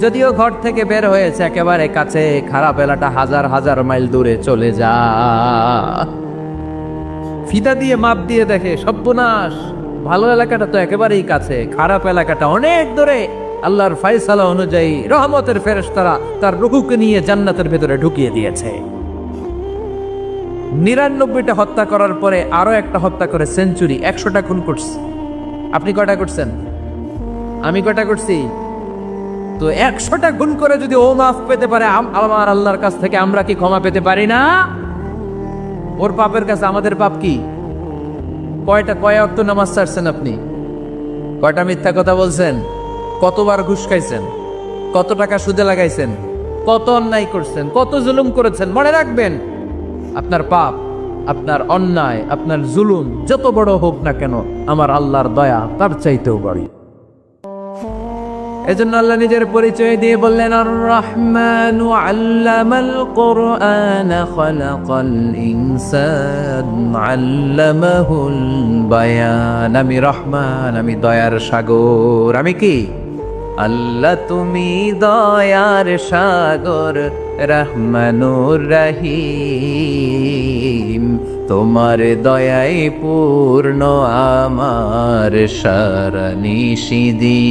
যদিও ঘর থেকে বের হয়েছে একেবারে কাছে, খারাপ এলাকা হাজার হাজার মাইল দূরে চলে যা। ফিতা দিয়ে মাপ দিয়ে দেখে সর্বনাশ, ভালো এলাকাটা তো একেবারেই কাছে, খারাপ এলাকাটা অনেক দূরে। আল্লাহর ফয়সালা অনুযায়ী রহমতের ফেরেশতারা তার রূহকে নিয়ে জান্নাতের ভেতরে ঢুকিয়ে দিয়েছে। 99টা হত্যা করার পরে আরো একটা হত্যা করে সেঞ্চুরি, 100টা খুন করছে। আপনি কয়টা করছেন? আমি কয়টা করছি? তো 100টা গুণ করে যদি ও মাফ পেতে পারে আমার আল্লাহর কাছ থেকে, আমরা কি ক্ষমা পেতে পারি না? ওর পাপের কাছে আমাদের পাপ কি? কয় ওয়াক্ত নামাজ ছাড়ছেন আপনি? কয়টা মিথ্যা কথা বলছেন? কতবার ঘুষ খাইছেন? কত টাকা সুদে লাগাইছেন? কত অন্যায় করছেন? কত জুলুম করেছেন? মনে রাখবেন, আপনার পাপ, আপনার অন্যায়, আপনার জুলুম যত বড় হোক না কেন, আমার আল্লাহর দয়া তার চাইতেও বড়। এজন্য আল্লাহ নিজের পরিচয় দিয়ে বললেন, আর রহমানু আল্লামাল কুরআন খালাকাল ইনসান আল্লামাহুল বায়ান। আমি রহমান, আমি দয়ার সাগর। আমি কি? আল্লাহ তুমি দয়ার সাগর, রহমানুর রহিম। তোমার দয়ায় পূর্ণ আমার সারা নিশিদিন।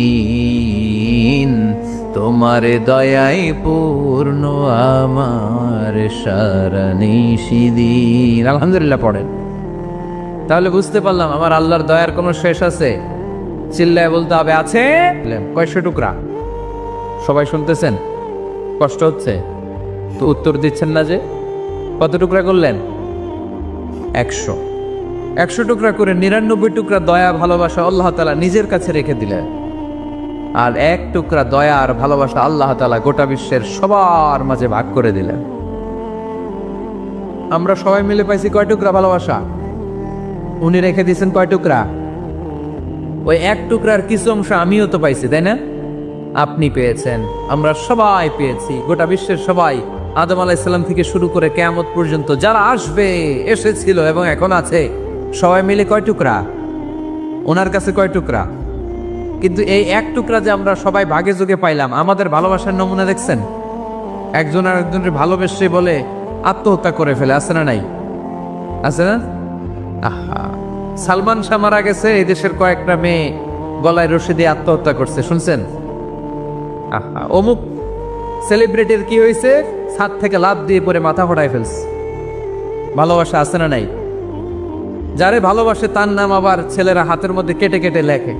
তোমার দয়ায় পূর্ণ আমার সারা নিশিদিন। আলহামদুলিল্লাহ পড়েন, তাহলে বুঝতে পারলাম আমার আল্লাহর দয়ার কোনো শেষ আছে? চিল্লায় বলতে হবে আছে। কয়শো টুকরা? সবাই শুনতেছেন? কষ্ট হচ্ছে তো উত্তর দিচ্ছেন না যে? কত টুকরা করলেন? 100 টুকরা করে 99 টুকরা দয়া ভালোবাসা আল্লাহ তাআলা নিজের কাছে রেখে দিলেন। আর 1 টুকরা দয়া আর ভালোবাসা আল্লাহ তাআলা গোটা বিশ্বের সবার মাঝে ভাগ করে দিলেন। আমরা সবাই মিলে পাইছি কয় টুকরা ভালোবাসা? উনি রেখে দিয়েছেন কয় টুকরা? ওই 1 টুকরার কিছু অংশ আমিও তো পাইছি, তাই না? আপনি পেয়েছেন, আমরা সবাই পেয়েছি, গোটা বিশ্বের সবাই, আদম আলাইহিস সালাম থেকে শুরু করে কিয়ামত পর্যন্ত যারা আসবে, এসেছিল এবং এখন আছে, সবাই মিলে কয় টুকরা? ওনার কাছে কয় টুকরা? কিন্তু এই 1 টুকরা যে আমরা সবাই ভাগে যোগে পাইলাম, আমাদের ভালোবাসার নমুনা দেখছেন? একজন আর একজনের ভালোবেসে বলে আত্মহত্যা করে ফেলে, আছে না নাই? আছে না? আহা, সালমান শাহ মারা গেছে, এই দেশের কয়েকটা মেয়ে গলায় রশি দিয়ে আত্মহত্যা করছে, শুনছেন? আহা, অমুক সেলিব্রিটির কি হয়েছে, ছাদ থেকে লাফ দিয়ে পরে মাথা ফোটায় ফেলছে। ভালোবাসা আছে না নাই? যারে ভালোবাসে তার নাম আবার ছেলেরা হাতের মধ্যে কেটে কেটে লেখে।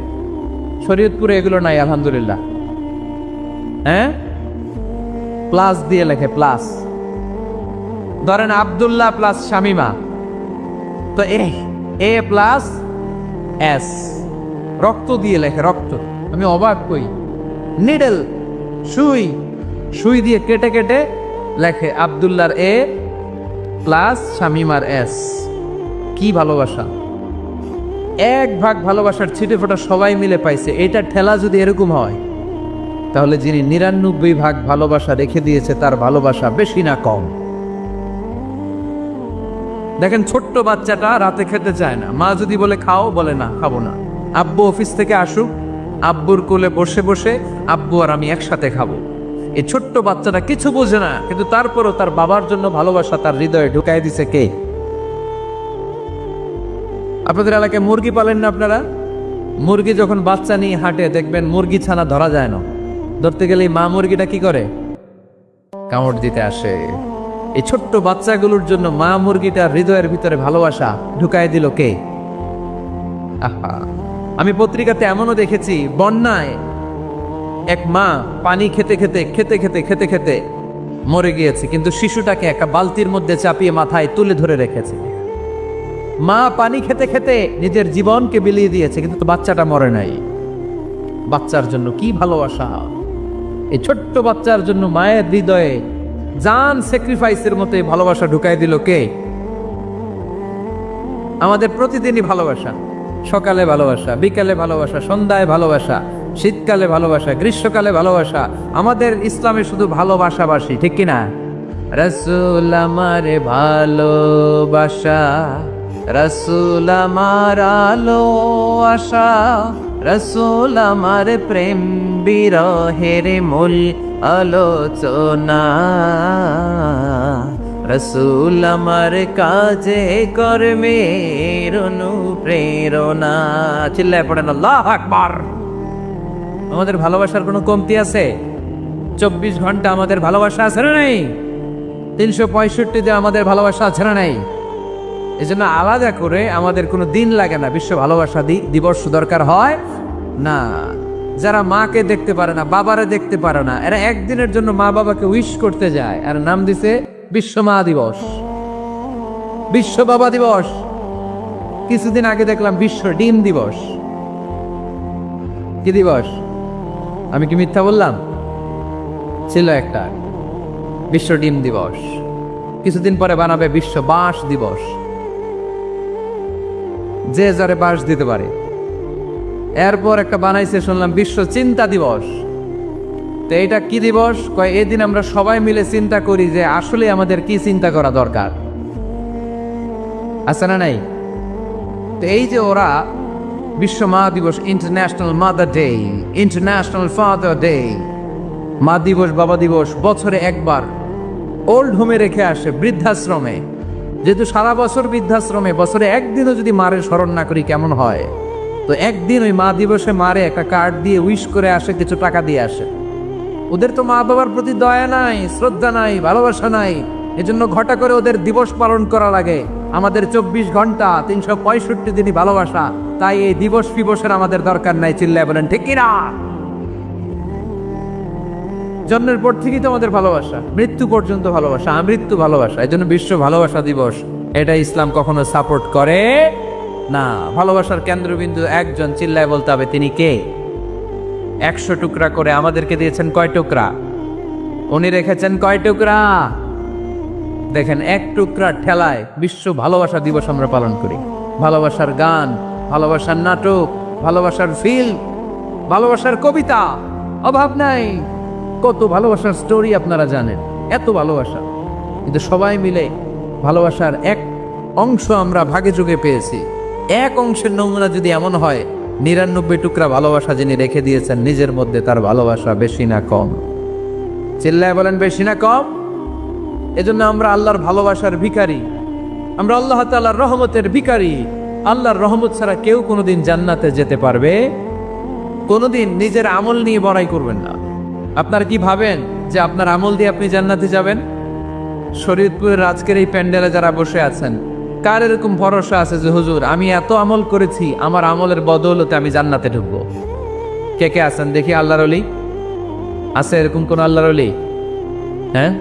শরীয়তপুরে এগুলো নাই, আলহামদুলিল্লাহ। হ্যাঁ, প্লাস দিয়ে লেখে, প্লাস। ধরেন আব্দুল্লাহ প্লাস শামিমা, তো এ প্লাস এস, রক্ত দিয়ে লেখে, রক্ত। আমি অবাক কই, নিডল, সুই দিয়ে কেটে কেটে লেখে আব্দুল্লাহর এ প্লাস শামিমার এস। কি ভালোবাসা! 1 ভাগ ভালোবাসার ছিটে ফোটা সবাই মিলে পাইছে। এটা ঠেলা যদি এরকম হয়, তাহলে যিনি 99 ভাগ ভালোবাসা রেখে দিয়েছে তার ভালোবাসা বেশি না কম? দেখেন, ছোট্ট বাচ্চাটা রাতে খেতে চায় না, মা যদি বলে খাও, বলে না, খাবো না। আব্বু অফিস থেকে আসুক, আব্বুর কোলে বসে বসে আব্বু আর আমি একসাথে খাবো। এই ছোট্ট বাচ্চাটা কিছু বোঝে না, কিন্তু তারপরও তার বাবার জন্য ভালোবাসা তার হৃদয়ে ঢুকাই দিছে কে? আপনাদের এলাকায় মুরগি পালেন না আপনারা? মুরগি যখন বাচ্চা নিয়ে হাঁটে, দেখবেন মুরগি ছানা ধরা যায় না, ধরতে গেলে মা মুরগিটা কি করে? কামড় দিতে আসে। এই ছোট্ট বাচ্চাগুলোর জন্য মা মুরগিটার হৃদয়ের ভিতরে ভালোবাসা ঢুকাই দিল কে? আহা, আমি পত্রিকাতে এমনও দেখেছি, বন্যায় এক মা পানি খেতে খেতে খেতে খেতে খেতে খেতে মরে গিয়েছে, কিন্তু শিশুটাকে একটা বালতির মধ্যে চাপিয়ে মাথায় তুলে ধরে রেখেছে। মা পানি খেতে খেতে নিজের জীবনকে বিলিয়ে দিয়েছে, কিন্তু বাচ্চাটা মরে নাই। বাচ্চার জন্য কি ভালোবাসা! এই ছোট্ট বাচ্চার জন্য মায়ের হৃদয়ে জান স্যাক্রিফাইসের মতো ভালোবাসা ঢুকাই দিল কে? আমাদের প্রতিদিনই ভালোবাসা, সকালে ভালোবাসা, বিকালে ভালোবাসা, সন্ধ্যায় ভালোবাসা, শীতকালে ভালোবাসা, গ্রীষ্মকালে ভালোবাসা। আমাদের ইসলামে শুধু ভালোবাসাবাসী, ঠিক কিনা? রসুল আমার ভালোবাসা, রসুল আমার আলো আশা, রসুল আমার প্রেম বিরহের মূল আলোচনা, রসুল আমার কাজে কর্মের অনুপ্রেরণা। চিল্লায় পড়েন আল্লাহু আকবার। আমাদের ভালোবাসার কোনো কমতি আছে? 24 ঘন্টা আমাদের ভালোবাসা আছে না নাই? 365 আমাদের ভালোবাসা আছে না নাই? এই জন্য আলাদা করে আমাদের কোনো দিন লাগে না বিশ্ব ভালোবাসা দিবস দরকার হয় না। যারা মাকে দেখতে পারে না, বাবারে দেখতে পারে না, এরা একদিনের জন্য মা বাবাকে উইশ করতে যায়, আর নাম দিছে বিশ্ব মা দিবস, বিশ্ব বাবা দিবস। কিছুদিন আগে দেখলাম বিশ্ব ডিম দিবস। কি দিবস? আমি কি মিথ্যা বললাম? ছিল একটা বিশ্ব ডিম দিবস। কিছুদিন পরে বানাবে বিশ্ব বাঁশ দিবস, যে যারে বাঁশ দিতে পারে। এরপর একটা বানাইছে শুনলাম বিশ্ব চিন্তা দিবস। তো এইটা কি দিবস? কয় এদিন আমরা সবাই মিলে চিন্তা করি যে আসলে আমাদের কি চিন্তা করা দরকার, আছে না নাই? তো এই যে ওরা বিশ্ব মা দিবস, international mother day, international father day, মা দিবস, বাবা দিবস বছরে একবার ওল্ড হোমে রেখে আসে, বৃদ্ধাশ্রমে। যেহেতু সারা বছর বৃদ্ধাশ্রমে, বছরে একদিনও যদি মারে স্মরণ না করি কেমন হয়? তো একদিন ওই মা দিবসে মারে একটা কার্ড দিয়ে উইশ করে আসে, কিছু টাকা দিয়ে আসে। ওদের তো মা বাবার প্রতি দয়া নাই, শ্রদ্ধা নাই, ভালোবাসা নাই। এজন্য ঘটা করে ওদের দিবস পালন করা লাগে। আমাদের 24 ঘন্টা 365 দিনই ভালোবাসা, তাই এই দিবস ফিবসের আমাদের দরকার নাই। চিল্লায় বলেন ঠিক কিনা? জন্মের পর থেকেই তো আমাদের ভালোবাসা, মৃত্যু পর্যন্ত ভালোবাসা, আমৃত্যু ভালোবাসা। এই জন্য বিশ্ব ভালোবাসা দিবস, এটা ইসলাম কখনো সাপোর্ট করে না। ভালোবাসার কেন্দ্রবিন্দু একজন, চিল্লায় বলতে হবে তিনি কে? 100 টুকরা করে আমাদেরকে দিয়েছেন কয় টুকরা? উনি রেখেছেন কয় টুকরা? দেখেন, এক টুকরা ঠেলায় বিশ্ব ভালোবাসা দিবস আমরা পালন করি। ভালোবাসার গান, ভালোবাসার নাটক, ভালোবাসার ফিল্ম, ভালোবাসার কবিতা, অভাব নাই। কত ভালোবাসার স্টোরি আপনারা জানেন, এত ভালোবাসা। কিন্তু সবাই মিলে ভালোবাসার এক অংশ আমরা ভাগে যোগে পেয়েছি। এক অংশের নমুনা যদি এমন হয়, 99 টুকরা ভালোবাসা যিনি রেখে দিয়েছেন নিজের মধ্যে, তার ভালোবাসা বেশি না কম? চিল্লায় বলেন বেশি না কম? এজন্য আমরা আল্লাহর ভালোবাসার ভিখারি, আমরা আল্লাহ তাআলার রহমতের ভিখারি। আল্লাহর রহমত ছাড়া কেউ কোনোদিন জান্নাতে যেতে পারবে? কোনোদিন নিজের আমল নিয়ে বড়াই করবেন না। আপনারা কি ভাবেন যে আপনার আমল দিয়ে আপনি জান্নাতে যাবেন? শরীয়তপুরের আজকের এই প্যান্ডেলে যারা বসে আছেন, কার এরকম ভরসা আছে যে হুজুর আমি এত আমল করেছি, আমার আমলের বদৌলতে আমি জান্নাতে ঢুকবো? কে কে আছেন দেখি আল্লাহর ওলি? আছে এরকম কোন আল্লাহর ওলি? হ্যাঁ,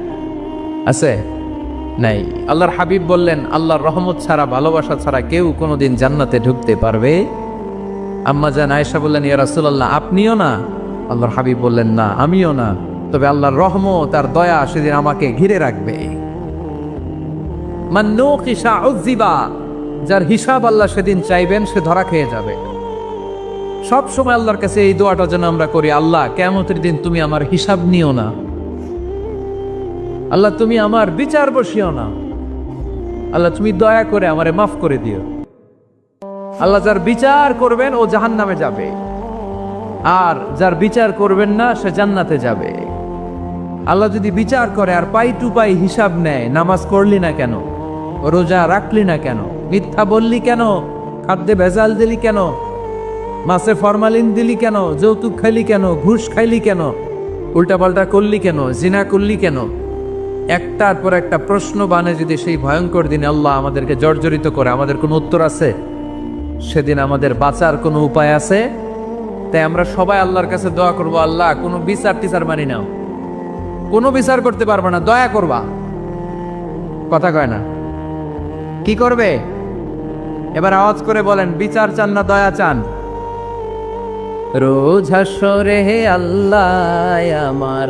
আছে? নাই। আল্লাহর হাবিব বললেন, আল্লাহর রহমত ছাড়া, ভালোবাসা ছাড়া কেউ কোনোদিন জান্নাতে ঢুকতে পারবে? আম্মা জান আয়েশা বললেন, ইয়া রাসূলুল্লাহ আপনিও না? আল্লাহর হাবিব বললেন, না আমিও না, তবে আল্লাহর রহমত আর দয়া সেদিন আমাকে ঘিরে রাখবে। মান নুকিশা উযিবা, যার হিসাব আল্লাহ সেদিন চাইবেন সে ধরা খেয়ে যাবে। সব সময় আল্লাহর কাছে এই দোয়াটা যেন আমরা করি, আল্লাহ কিয়ামতের দিন তুমি আমার হিসাব নিও না, আল্লাহ তুমি আমার বিচার বসিও না, আল্লাহ তুমি দয়া করে আমারে মাফ করে দিও। আল্লাহ যার বিচার করবেন ও জাহান্নামে যাবে, আর যার বিচার করবেন না সে জান্নাতে যাবে। আল্লাহ যদি বিচার করে আর পাই টু পাই হিসাব নেয়, নামাজ পড়লি না কেন, রোজা রাখলি না কেন, মিথ্যা বললি কেন, খাদ্যে ভেজাল দিলি কেন, মাছে ফরমালিন দিলি কেন, যৌতুক খাইলি কেন, ঘুষ খাইলি কেন, উল্টাপাল্টা করলি কেন, জিনা করলি কেন, একটার পর একটা প্রশ্ন বানে যদি সেই ভয়ঙ্কর দিনে আল্লাহ আমাদেরকে জর্জরিত করে, আমাদের কোনো উত্তর আছে? সেদিন আমাদের বাঁচার কোনো উপায় আছে? তাই আমরা সবাই আল্লাহর কাছে দোয়া করব, আল্লাহ কোনো বিচার টিচার মানি নাও, কোনো বিচার করতে পারবে না, দয়া করবা। কথা কয় না? কি করবে? এবার আওয়াজ করে বলেন, বিচার চান না দয়া চান? রোজ হাসরে হে আল্লাহ আমার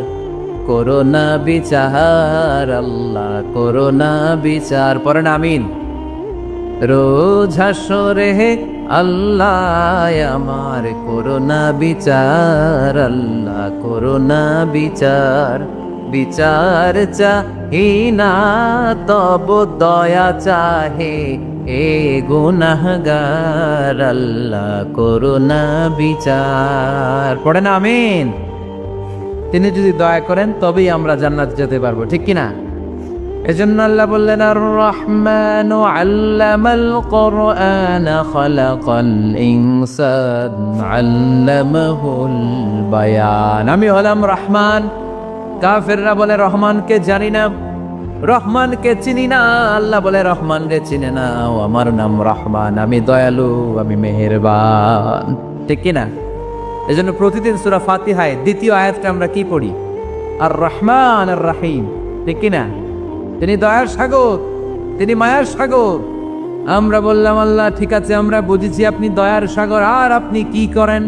করোনা বিচার, আল্লাহ করোনা বিচার, পড়েন আমিন। রোজ হাসরে হে আল্লাহ আমার করোনা বিচার, আল্লাহ করোনা বিচার, বিচার চাহি না তব দয়া চাহে এ গুনাহগার, আল্লাহ করোনা বিচার। পড়ে না আমিন। তিনি যদি দয়া করেন তবেই আমরা জান্নাত যেতে পারবো, ঠিক কিনা? এজন্য আল্লাহ বললেন আর রহমান আল্লামাল কোরআন খালাকাল ইনসান আল্লামাহুল বায়ান। আমি হলাম রহমান। কাফেররা বলে রহমানকে জানি না, রহমানকে চিনি না। আল্লাহ বলে রহমান রে চিনে না, ও আমার নাম রহমান, আমি দয়ালু, আমি মেহেরবান, ঠিক কিনা? এজন্য প্রতিদিন সূরা ফাতিহায় দ্বিতীয় আয়াতটা আমরা কি পড়ি? আর রহমান আর রাহিম, ঠিক কিনা? তিনি দয়ার সাগর, তিনি মায়ার সাগর। আমরা বললাম আল্লাহ ঠিক আছে, আমরা বুঝেছি আপনি দয়ার সাগর, আর আপনি কি করেন?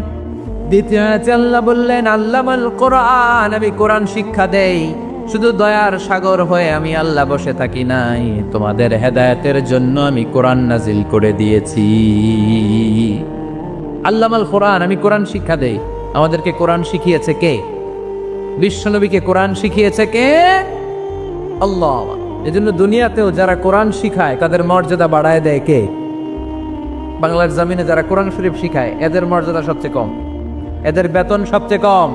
দ্বিতীয় আয়াতে আল্লাহ বললেন আল্লামাল কোরআন, আমি কোরআন শিক্ষা দেই। শুধু দয়ার সাগর হয়ে আমি আল্লাহ বসে থাকি নাই, তোমাদের হেদায়েতের জন্য আমি কোরআন নাজিল করে দিয়েছি। আল্লামাল কোরআন, আমি কোরআন শিক্ষা দেই। আমাদেরকে কোরআন শিখিয়েছে কে? বিশ্বনবীকে কোরআন শিখিয়েছে কে? আল্লাহ। এজন্য দুনিয়াতেও যারা কোরআন শিখায় তাদের মর্যাদা বাড়ায় দেয় কে? বাংলার জমিনে যারা কোরআন শরীফ শিখায় এদের মর্যাদা সবচেয়ে কম, এদের বেতন সবচেয়ে কম,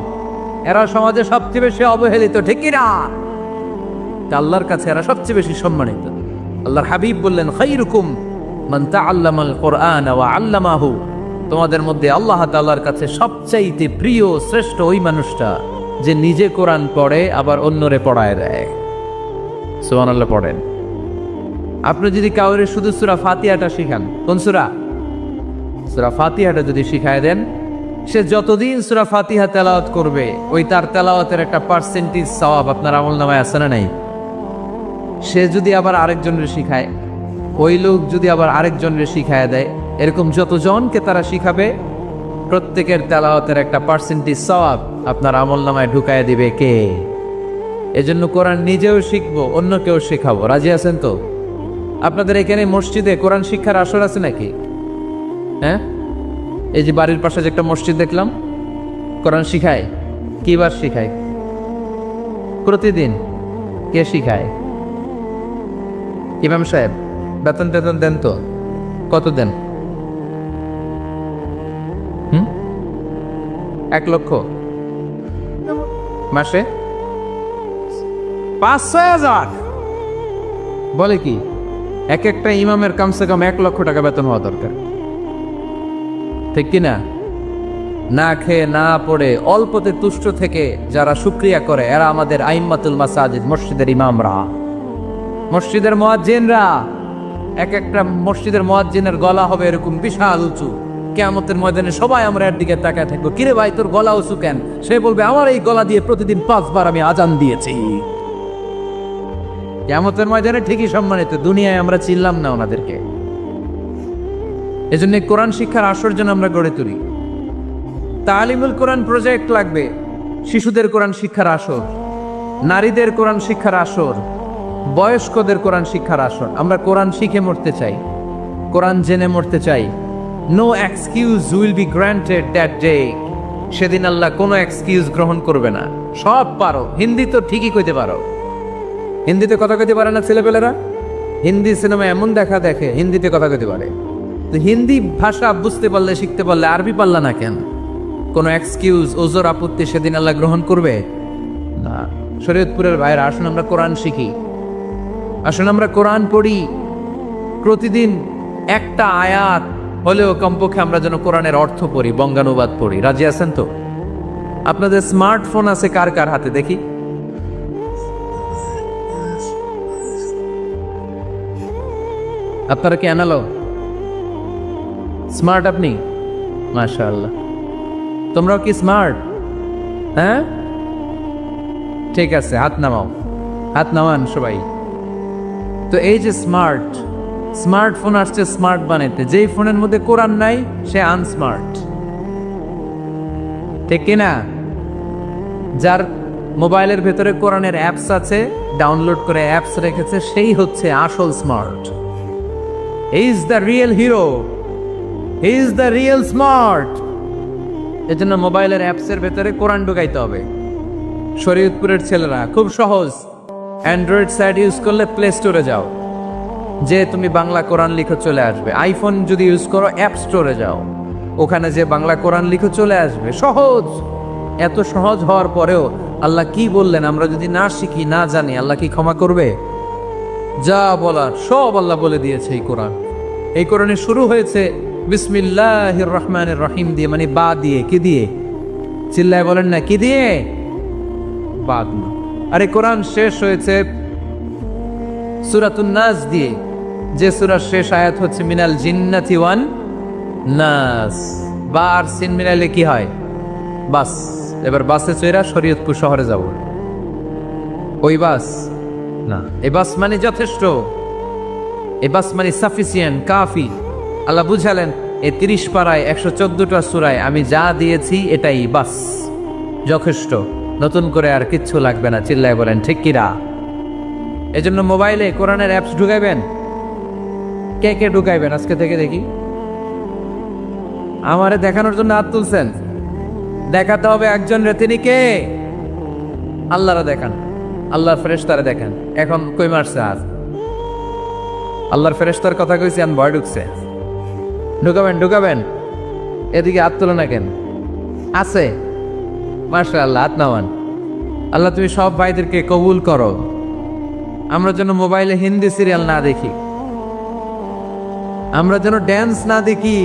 এরা সমাজে সবচেয়ে বেশি অবহেলিত, ঠিক কিনা? আল্লাহর কাছে এরা সবচেয়ে বেশি সম্মানিত। আল্লাহর হাবিব বললেন খায়রুকুম মান তাআল্লামাল কোরআন ওয়া আল্লামাহু, তোমাদের মধ্যে আল্লাহ তাআলার কাছে সবচাইতে প্রিয় শ্রেষ্ঠ ওই মানুষটা যে নিজে কোরআন পড়ে আবার অন্যরে পড়ায় দেয়। সুবহানাল্লাহ পড়েন। আপনি যদি কাউরে শুধু সূরা ফাতিহাটা শিখান, কোন সূরা? সূরা ফাতিহাটা যদি শিখায় দেন, সে যতদিন সূরা ফাতিহা তেলাওয়াত করবে ওই তার তেলাওয়াতের একটা পার্সেন্টেজ সওয়াব আপনার আমলনামায় আছে না নাই? সে যদি আবার আরেকজনের শিখায়, ওই লোক যদি আবার আরেকজনের শিখায় দেয়, এরকম যতজনকে তারা শিখাবে প্রত্যেকের তেলাওয়াতের একটা পার্সেন্টেজ সওয়াব আপনার আমলনামায় ঢুকায় দিবে কে? এজন্য কোরআন নিজেও শিখবো, অন্যকেও শেখাবো। রাজি আছেন তো? আপনাদের এখানে মসজিদে কোরআন শিক্ষার আসর আছে নাকি? হ্যাঁ, এই যে বাড়ির পাশে যে একটা মসজিদ দেখলাম, কোরআন শিখায়। কিবার শিখায়? প্রতিদিন। কে শিখায়? ইমাম সাহেব। বেতন টেতন দেন তো? কত দেন? 1 লক্ষ মাসে? 5-6 হাজার? বলে কি? এক একটা ইমামের কমসে কম 1 লক্ষ টাকা বেতন হওয়া দরকার, ঠিক কিনা? না খেয়ে না পড়ে অল্পতে তুষ্ট থেকে যারা শুকরিয়া করে এরা আমাদের আইম্মাতুল মাসাজিদ, মসজিদের ইমামরা, মসজিদের মুয়াজ্জিনরা। এক একটা মসজিদের মুয়াজ্জিনের গলা হবে এরকম বিশাল উঁচু। কিয়ামতের ময়দানে সবাই আমরা এর দিকে তাকায় থাকবো, কিরে ভাই তোর গলা উঁচু কেন? সে বলবে আমার এই গলা দিয়ে প্রতিদিন 5 বার আমি আজান দিয়েছি। কিয়ামতের ময়দানে ঠিকই সম্মানিত, দুনিয়ায় আমরা চিনলাম না ওনাদেরকে। এজন্য কোরআন শিক্ষার আসর যেন আমরা গড়ে তুলি। তালিমুল কোরআন প্রজেক্ট লাগবে, শিশুদের কোরআন শিক্ষার আসর, নারীদের কোরআন শিক্ষার আসর, বয়স্কদের কোরআন শিক্ষার আসর। আমরা কোরআন শিখে মরতে চাই, কোরআন জেনে মরতে চাই। No excuse will be granted that day. সেদিন আল্লাহ কোনো এক্সকিউজ গ্রহণ করবে না। সব পারো, হিন্দি তো ঠিকই কইতে পারো। হিন্দিতে কথা কইতে পারে না ছেলেপেলেরা? হিন্দি সিনেমা এমন দেখা দেখে হিন্দিতে কথা কইতে পারে। তো হিন্দি ভাষা বুঝতে পারলে, শিখতে পারলে আরবি পারলা না কেন? কোনো এক্সকিউজ, ওজোর, আপত্তি সেদিন আল্লাহ গ্রহণ করবে না। শরীয়তপুরের ভাইরা, আসুন আমরা কোরআন শিখি, আসুন আমরা কোরআন পড়ি। প্রতিদিন একটা আয়াত হলেও কমপক্ষে আমরা যেন কোরআনের অর্থ পড়ি, বঙ্গানুবাদ পড়ি। রাজি আছেন তো? আপনাদের স্মার্টফোন আছে কার কার হাতে দেখি? আপনারা কি অ্যানালগ? স্মার্ট আপনি? মাশাআল্লাহ। তোমরাও কি স্মার্ট? হ্যাঁ, ঠিক আছে, হাত নামাও, হাত নামান সবাই। তো এই যে স্মার্টফোন আসছে স্মার্ট বানাইতে, যেই ফোনের মধ্যে কোরআন নাই সে আনস্মার্ট, ঠিক কিনা? যার মোবাইলের ভেতরে কোরআনের অ্যাপস আছে, ডাউনলোড করে অ্যাপস রেখেছে, সেই হচ্ছে আসল smart. He is the real hero, he is the real smart. এজন্য মোবাইলের অ্যাপসের ভেতরে কোরআন ঢুকাইতে হবে। শরীয়তপুরের ছেলেরা খুব সহজ, অ্যান্ড্রয়েড সাইট ইউজ করলে প্লে স্টোরে যাও, যে তুমি বাংলা কোরআন লিখো চলে আসবে। আইফোন যদি ইউজ করো অ্যাপ স্টোরে যাও, ওখানে যে বাংলা কোরআন লিখো চলে আসবে। সহজ। এত সহজ হওয়ার পরেও আল্লাহ কি বললেন আমরা যদি না শিখি, না জানি, আল্লাহ কি ক্ষমা করবে? যা বলার সব আল্লাহ বলে দিয়েছে এই কোরআন। এই কোরআনে শুরু হয়েছে বিসমিল্লাহির রহমানির রহিম দিয়ে, মানে বা দিয়ে। কি দিয়ে? চিল্লায় বলেন না, কি দিয়ে? বাদ না। আরে কোরআন শেষ হয়েছে সূরাতুন নাস দিয়ে, যে সূরার শেষ আয়াত হচ্ছে মিনাল জিন্নাতি ওয়ান নাস। বা আর সিন মিলাইলে কি হয়? বাস। এবার বাসে চড়া শরীয়তপুর শহরে যাব। ওই বাস না, এই বাস মানে যথেষ্ট, এই বাস মানে সাফিসিয়েন্ট, কাফি। আল্লাহ বুঝালেন এই 30 পারায় 114টা সূরায় আমি যা দিয়েছি এটাই বাস, যথেষ্ট। নতুন করে আর কিচ্ছু লাগবে না। চিল্লায় বলেন ঠিক কিরা? এজন্য মোবাইলে কোরআনের অ্যাপস ঢুকাইবেন। কে কে ঢুকাইবেন আজকে থেকে দেখি? আমারে দেখানোর জন্য হাত তুলছেন? দেখাতে হবে একজন রে, তিনি কে? আল্লাহরা দেখান, আল্লাহর ফেরেশতারে দেখান। এখন কই মারছে আর আল্লাহর ফেরেশতার কথা কইছি, আন ভয় ঢুকছে। ঢুকাবেন ঢুকাবেন। এদিকে হাত তুলে না কেন? আছে মাশাআল্লাহ, হাত নামান। আল্লাহ তুমি সব ভাইদেরকে কবুল করো। আমরা যেন মোবাইলে হিন্দি সিরিয়াল না দেখি, আমরা যেন ড্যান্স না দেখি,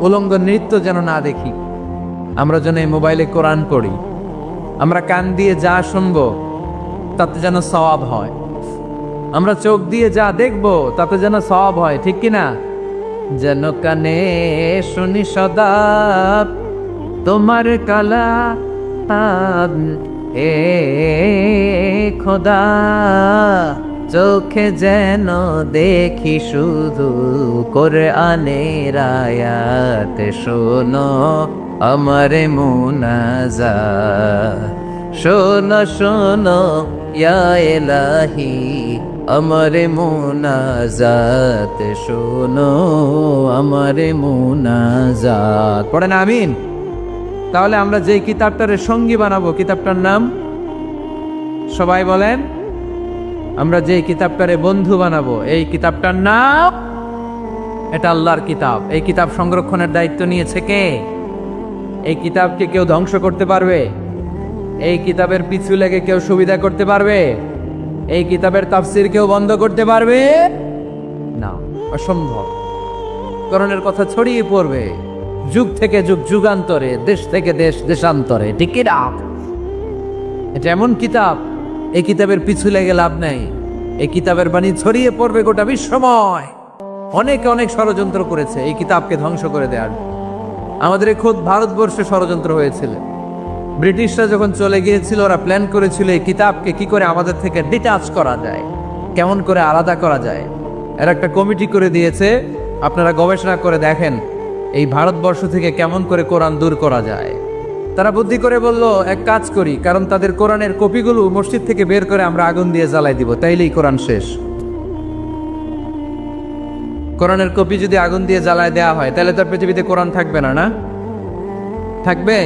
উলঙ্গ নৃত্য যেন না দেখি। আমরা যেন এই মোবাইলে কোরআন পড়ি। আমরা কান দিয়ে যা শুনবো তাতে যেন সওয়াব হয়। আমরা চোখ দিয়ে যা দেখবো তাতে যেন সওয়াব হয়, ঠিক কিনা? যেন কানে শুনি সদা তোমার কালা এ খোদা, চোখে যেন দেখি শুধু কোরআনের আয়াত, শোনো আমার মুনাজাত, শোনো শোনো ইয়া ইলাহি আমার মুনাজাত, শোনো আমার মুনাজাত। পড়েন আমিন। তাহলে আমরা যে কিতাবটারে সঙ্গী বানাবো, কিতাবটার নাম সবাই বলেন। আমরা যে কিতাবটারে বন্ধু বানাবো, এই কিতাবটার নাম, এটা আল্লাহর কিতাব। এই কিতাব সংরক্ষণের দায়িত্ব নিয়েছে কে? এই কিতাবকে কেউ ধ্বংস করতে পারবে? এই কিতাবের পিছু লেগে কেউ সুবিধা করতে পারবে? এই কিতাবের তাফসির কেউ বন্ধ করতে পারবে না, অসম্ভব। কোরআনের কথা ছড়িয়ে পড়বে যুগ থেকে যুগ, যুগান্তরে, দেশ থেকে দেশ, দেশান্তরে, ঠিক কি না? এটা এমন কিতাব, এই কিতাবের পিছু লেগে লাভ নাই। এই কিতাবের বাণী ছড়িয়ে পড়বে গোটা বিশ্বময়। অনেকে অনেক ষড়যন্ত্র করেছে এই কিতাবকে ধ্বংস করে দেওয়ার। আমাদের খোদ ভারতবর্ষে ষড়যন্ত্র হয়েছিল। ব্রিটিশরা যখন চলে গিয়েছিল, ওরা প্ল্যান করেছিল এই কিতাবকে কি করে আমাদের থেকে ডিটাচ করা যায়, কেমন করে আলাদা করা যায়। এর একটা কমিটি করে দিয়েছে, আপনারা গবেষণা করে দেখেন এই ভারতবর্ষ থেকে কেমন করে কোরআন দূর করা যায়। তারা বুদ্ধি করে বলল এক কাজ করি, কারণ তাদের কোরআনের কপিগুলো মসজিদ থেকে বের করে আমরা আগুন দিয়ে জ্বালাই দিব, তাইলেই কোরআন শেষ। কোরআনের কপি যদি আগুন দিয়ে জ্বালায় দেওয়া হয় তাহলে তার পৃথিবীতে কোরআন থাকবে না, না থাকবে?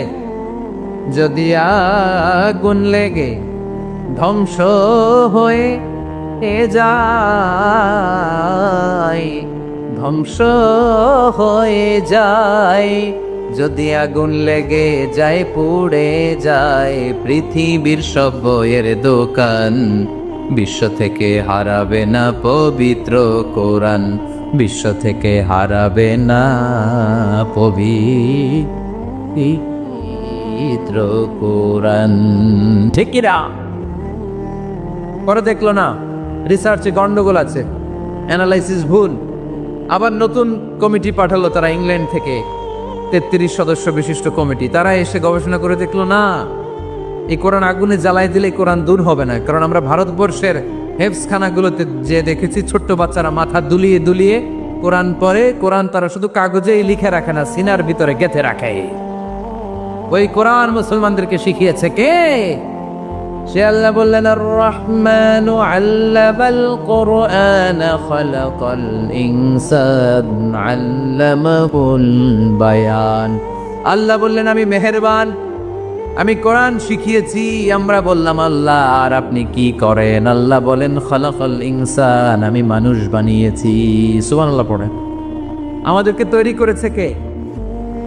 যদি আগুন লেগে ধ্বংস হয়ে যায়, ধ্বংস হয়ে যায়, যদি আগুন লেগে যায়, পুড়ে যায় পৃথিবীর সব বইয়ের দোকান, বিশ্ব থেকে হারাবে না পবিত্র কোরআন, বিশ্ব থেকে হারাবে না পবিত্র কোরআন, ঠিক কিনা? পরে দেখলো না রিসার্চে গন্ডগোল আছে, অ্যানালাইসিস ভুল। আবার নতুন কমিটি পাঠালো তারা ইংল্যান্ড থেকে, 33 সদস্য বিশিষ্ট কমিটি। তারা এসে গবেষণা করে দেখলো না, এই কোরআন আগুনে জ্বালাই দিলে কোরআন দূর হবে না। কারণ আমরা ভারতবর্ষের হেফসখানাগুলোতে যে দেখেছি, ছোট্ট বাচ্চারা মাথা দুলিয়ে দুলিয়ে কোরআন পড়ে। কোরআন তারা শুধু কাগজেই লিখে রাখে না, সিনার ভিতরে গেঁথে রাখে। ওই কোরআন মুসলমানদেরকে শিখিয়েছে কে? সে আল্লাহ বললেন আর রহমানু আল্লামাল কুরআন খালাকাল ইনসান আল্লামাহুল বায়ান। আল্লাহ বললেন আমি মেহেরবান, আমি কোরআন শিখিয়েছি। আমরা বললাম আল্লাহ আর আপনি কি করেন? আল্লাহ বলেন খালাকাল ইনসান, আমি মানুষ বানিয়েছি। সুবহানাল্লাহ পড়েন। আমাদেরকে তৈরি করেছে কে?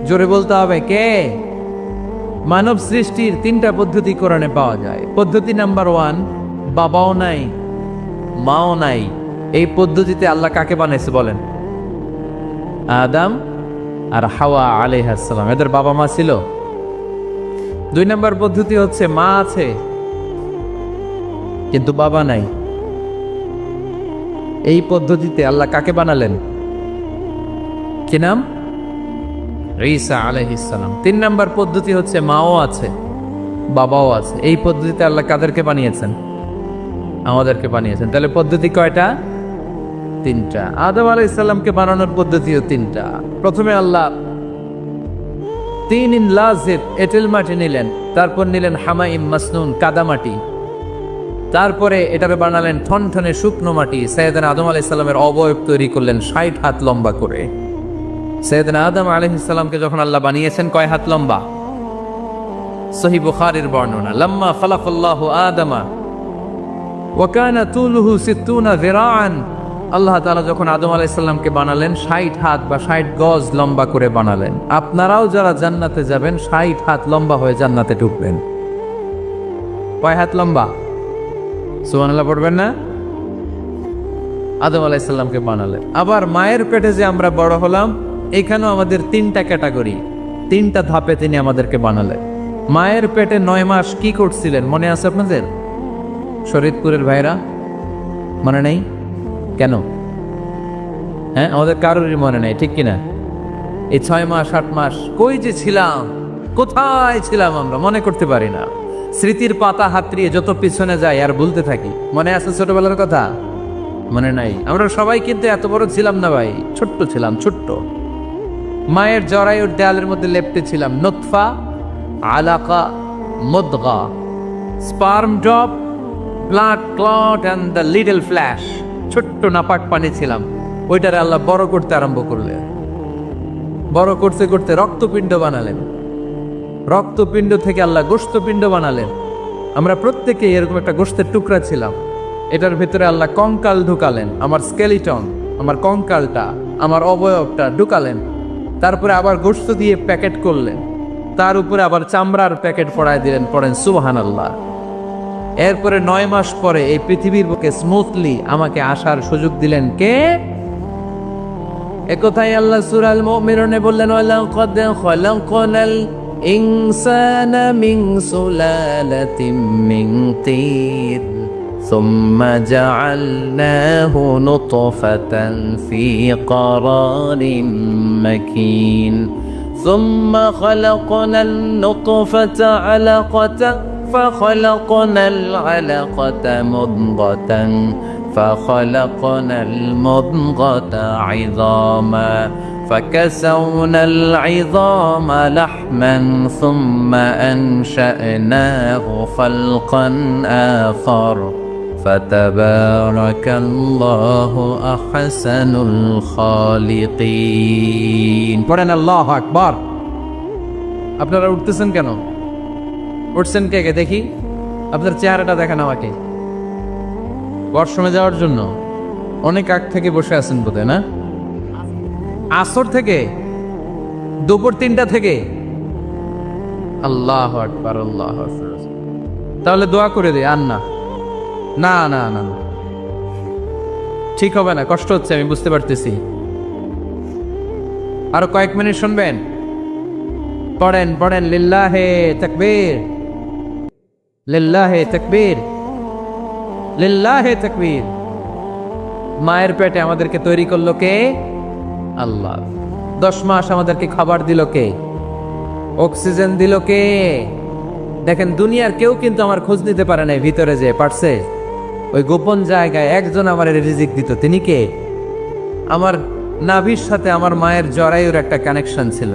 জোরে বলতে হবে কে? মানব সৃষ্টির তিনটা পদ্ধতি কোরআনে পাওয়া যায়। পদ্ধতি নাম্বার 1, বাবাও নাই মাও নাই। এই পদ্ধতিতে আল্লাহ কাকে বানাইছে বলেন? আদম আর হাওয়া আলাইহিস সালাম, এদের বাবা মা ছিল। 2 নম্বর পদ্ধতি হচ্ছে মা আছে কিন্তু বাবা নাই। এই পদ্ধতিতে আল্লাহ কাকে বানালেন? কি নাম? ঈসা আলাইহিস সালাম। 3 নম্বর পদ্ধতি হচ্ছে মাও আছে বাবাও আছে। এই পদ্ধতিতে আল্লাহ কাদেরকে বানিয়েছেন? আমাদেরকে বানিয়েছেন। তাহলে পদ্ধতি কয়টা? 3টা। আদম আলাইহিস সালামকে বানানোর পদ্ধতিও 3টা। প্রথমে আল্লাহ 3 লাজিব এঁটেল মাটি নিলেন, তারপর নিলেন হামাইম মাসনুন কাদামাটি, তারপরে এটারে বানালেন ঠনঠনে শুকনো মাটি। সাইয়েদনা আদম আলাইহিস সালামের অবয়ব তৈরি করলেন 60 হাত লম্বা করে। সাইয়েদনা আদম আলাইহিস সালামকে যখন আল্লাহ বানিয়েছেন কয় হাত লম্বা? সহিহ বুখারীর বর্ণনা, লাম্মা খালাকাল্লাহু আদামা ওয়া কানা তুলুহু 60 যিরাআন। আল্লাহ তাআলা যখন আদম আলাইহিস সালামকে বানালেন 60 হাত বা 60 গজ লম্বা করে বানালেন। আপনারাও যারা জান্নাতে যাবেন 60 হাত লম্বা হয়ে জান্নাতে ঢুকবেন। কয় হাত লম্বা? সুবহানাল্লাহ পড়বেন না? আদম আলাইহিস সালামকে বানালেন। আবার মায়ের পেটে যে আমরা বড় হলাম, এখানেও আমাদের 3টা ক্যাটাগরি, 3টা ধাপে তিনি আমাদেরকে বানালেন। মায়ের পেটে 9 মাস কি করছিলেন মনে আছে আপনাদের? শরীয়তপুরের ভাইরা মনে নেই কেন? হ্যাঁ, আমাদের কারোরই মনে নেই, ঠিক কিনা? এই 6 মাস 8 মাস কই যে ছিলাম, কোথায় ছিলাম আমরা মনে করতে পারি না। স্মৃতির পাতা হাতড়িয়ে যত পিছনে যাই আর ভুলতে থাকি। মনে আছে ছোটবেলার কথা? মনে নাই। আমরা সবাই কিন্তু এত বড় ছিলাম না ভাই, ছোট্ট ছিলাম, ছোট্ট। মায়ের জরায়ুর দেয়ালের মধ্যে লেপ্টে ছিলাম। নুতফা, আলাকা, মুদগা, sperm drop, blood clot and the little flesh. ছোট্ট নাপাক পানি ছিলাম। ওইটারে আল্লাহ বড় করতে আরম্ভ করলেন। বড় করতে করতে রক্তপিণ্ড বানালেন। রক্তপিণ্ড থেকে আল্লাহ গোশতপিণ্ড বানালেন। আমরা প্রত্যেকে এরকম একটা গোশতের টুকরা ছিলাম। এটার ভিতরে আল্লাহ কঙ্কাল ঢুকালেন, আমার স্কেলিটন, আমার কঙ্কালটা, আমার অবয়বটা ঢুকালেন। তারপরে আবার গোশত দিয়ে প্যাকেট করলেন, তার উপরে আবার চামড়ার প্যাকেট পড়ায় দিলেন। পড়েন সুবহানাল্লাহ। এরপরে 9 মাস পরে এই পৃথিবীর বুকে স্মুথলি আমাকে আসার সুযোগ দিলেন কে? একথাই আল্লাহ সূরা আল মুমিনুনে বললেন, ওয়ালাকাদ খালাকনাল ইনসানা মিন সুলালাতিন মিন তিন সুম্মা জাআলনাহু নুতফাতান ফি ক্বারারিন মাকিন সুম্মা খালাকনাল নুতফাতা আলাকাতান فخلقنا العلقة مضغة فخلقنا المضغة عظاما فكسونا العظام لحما ثم أنشأناه خلقا آخر فتبارك الله أحسن الخالقين. পড়েন আল্লাহু আকবার। আপনারা উঠতেছেন কেন? উঠছেন কে কে দেখি? আপনার চেহারাটা দেখেন আমাকে। ওয়াশরুমে যাওয়ার জন্য অনেক আগ থেকে বসে আছেন বোধহয়, না? আসর থেকে, দুপুর 3টা থেকে। আল্লাহু আকবার, আল্লাহু আকবার। তাহলে দোয়া করে দে। আর না না না না, ঠিক হবে না, কষ্ট হচ্ছে, আমি বুঝতে পারতেছি। আরো কয়েক মিনিট শুনবেন? পড়েন পড়েন, লিল্লাহে তাকবীর, লিল্লাহে তাকবীর, লিল্লাহে তাকবীর। মায়ের পেটে আমাদেরকে তৈরি করলো কে? আল্লাহ। 10 মাস আমাদেরকে খাবার দিল কে? অক্সিজেন দিল কে? দেখেন, দুনিয়ার কেউ কিন্তু আমার খোঁজ নিতে পারে নাই। ভিতরে যে পারছে, ওই গোপন জায়গায় একজন আমার রিজিক দিত। তিনি কে? আমার নাভির সাথে আমার মায়ের জরায়ুর একটা কানেকশন ছিল।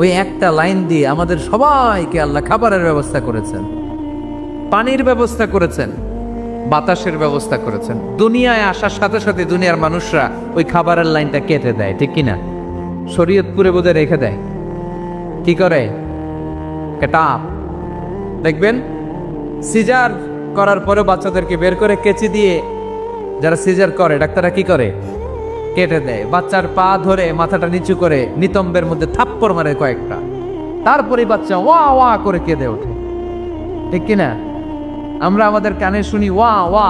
ওই একটা লাইন দিয়ে আমাদের সবাইকে আল্লাহ খাবারের ব্যবস্থা করেছেন। পানির ব্যবস্থা করেছেন, বাতাসের ব্যবস্থা করেছেন। দুনিয়ায় আসার সাথে সাথে দুনিয়ার মানুষরা ওই খাবারের লাইনটা কেটে দেয়, ঠিক কিনা? শরীয়তপুরে বোধহয় রেখে দেয়, কি করে? কেটাপ। দেখবেন সিজার করার পরে বাচ্চাদেরকে বের করে কেচি দিয়ে, যারা সিজার করে ডাক্তাররা কি করে? কেটে দেয়। বাচ্চার পা ধরে মাথাটা নিচু করে নিতম্বের মধ্যে থাপ্পড় মারে কয়েকটা, তারপরে বাচ্চা ওয়া ওয়া করে কেঁদে ওঠে, ঠিক কিনা? আমরা আমাদের কানে শুনি ওয়া ওয়া,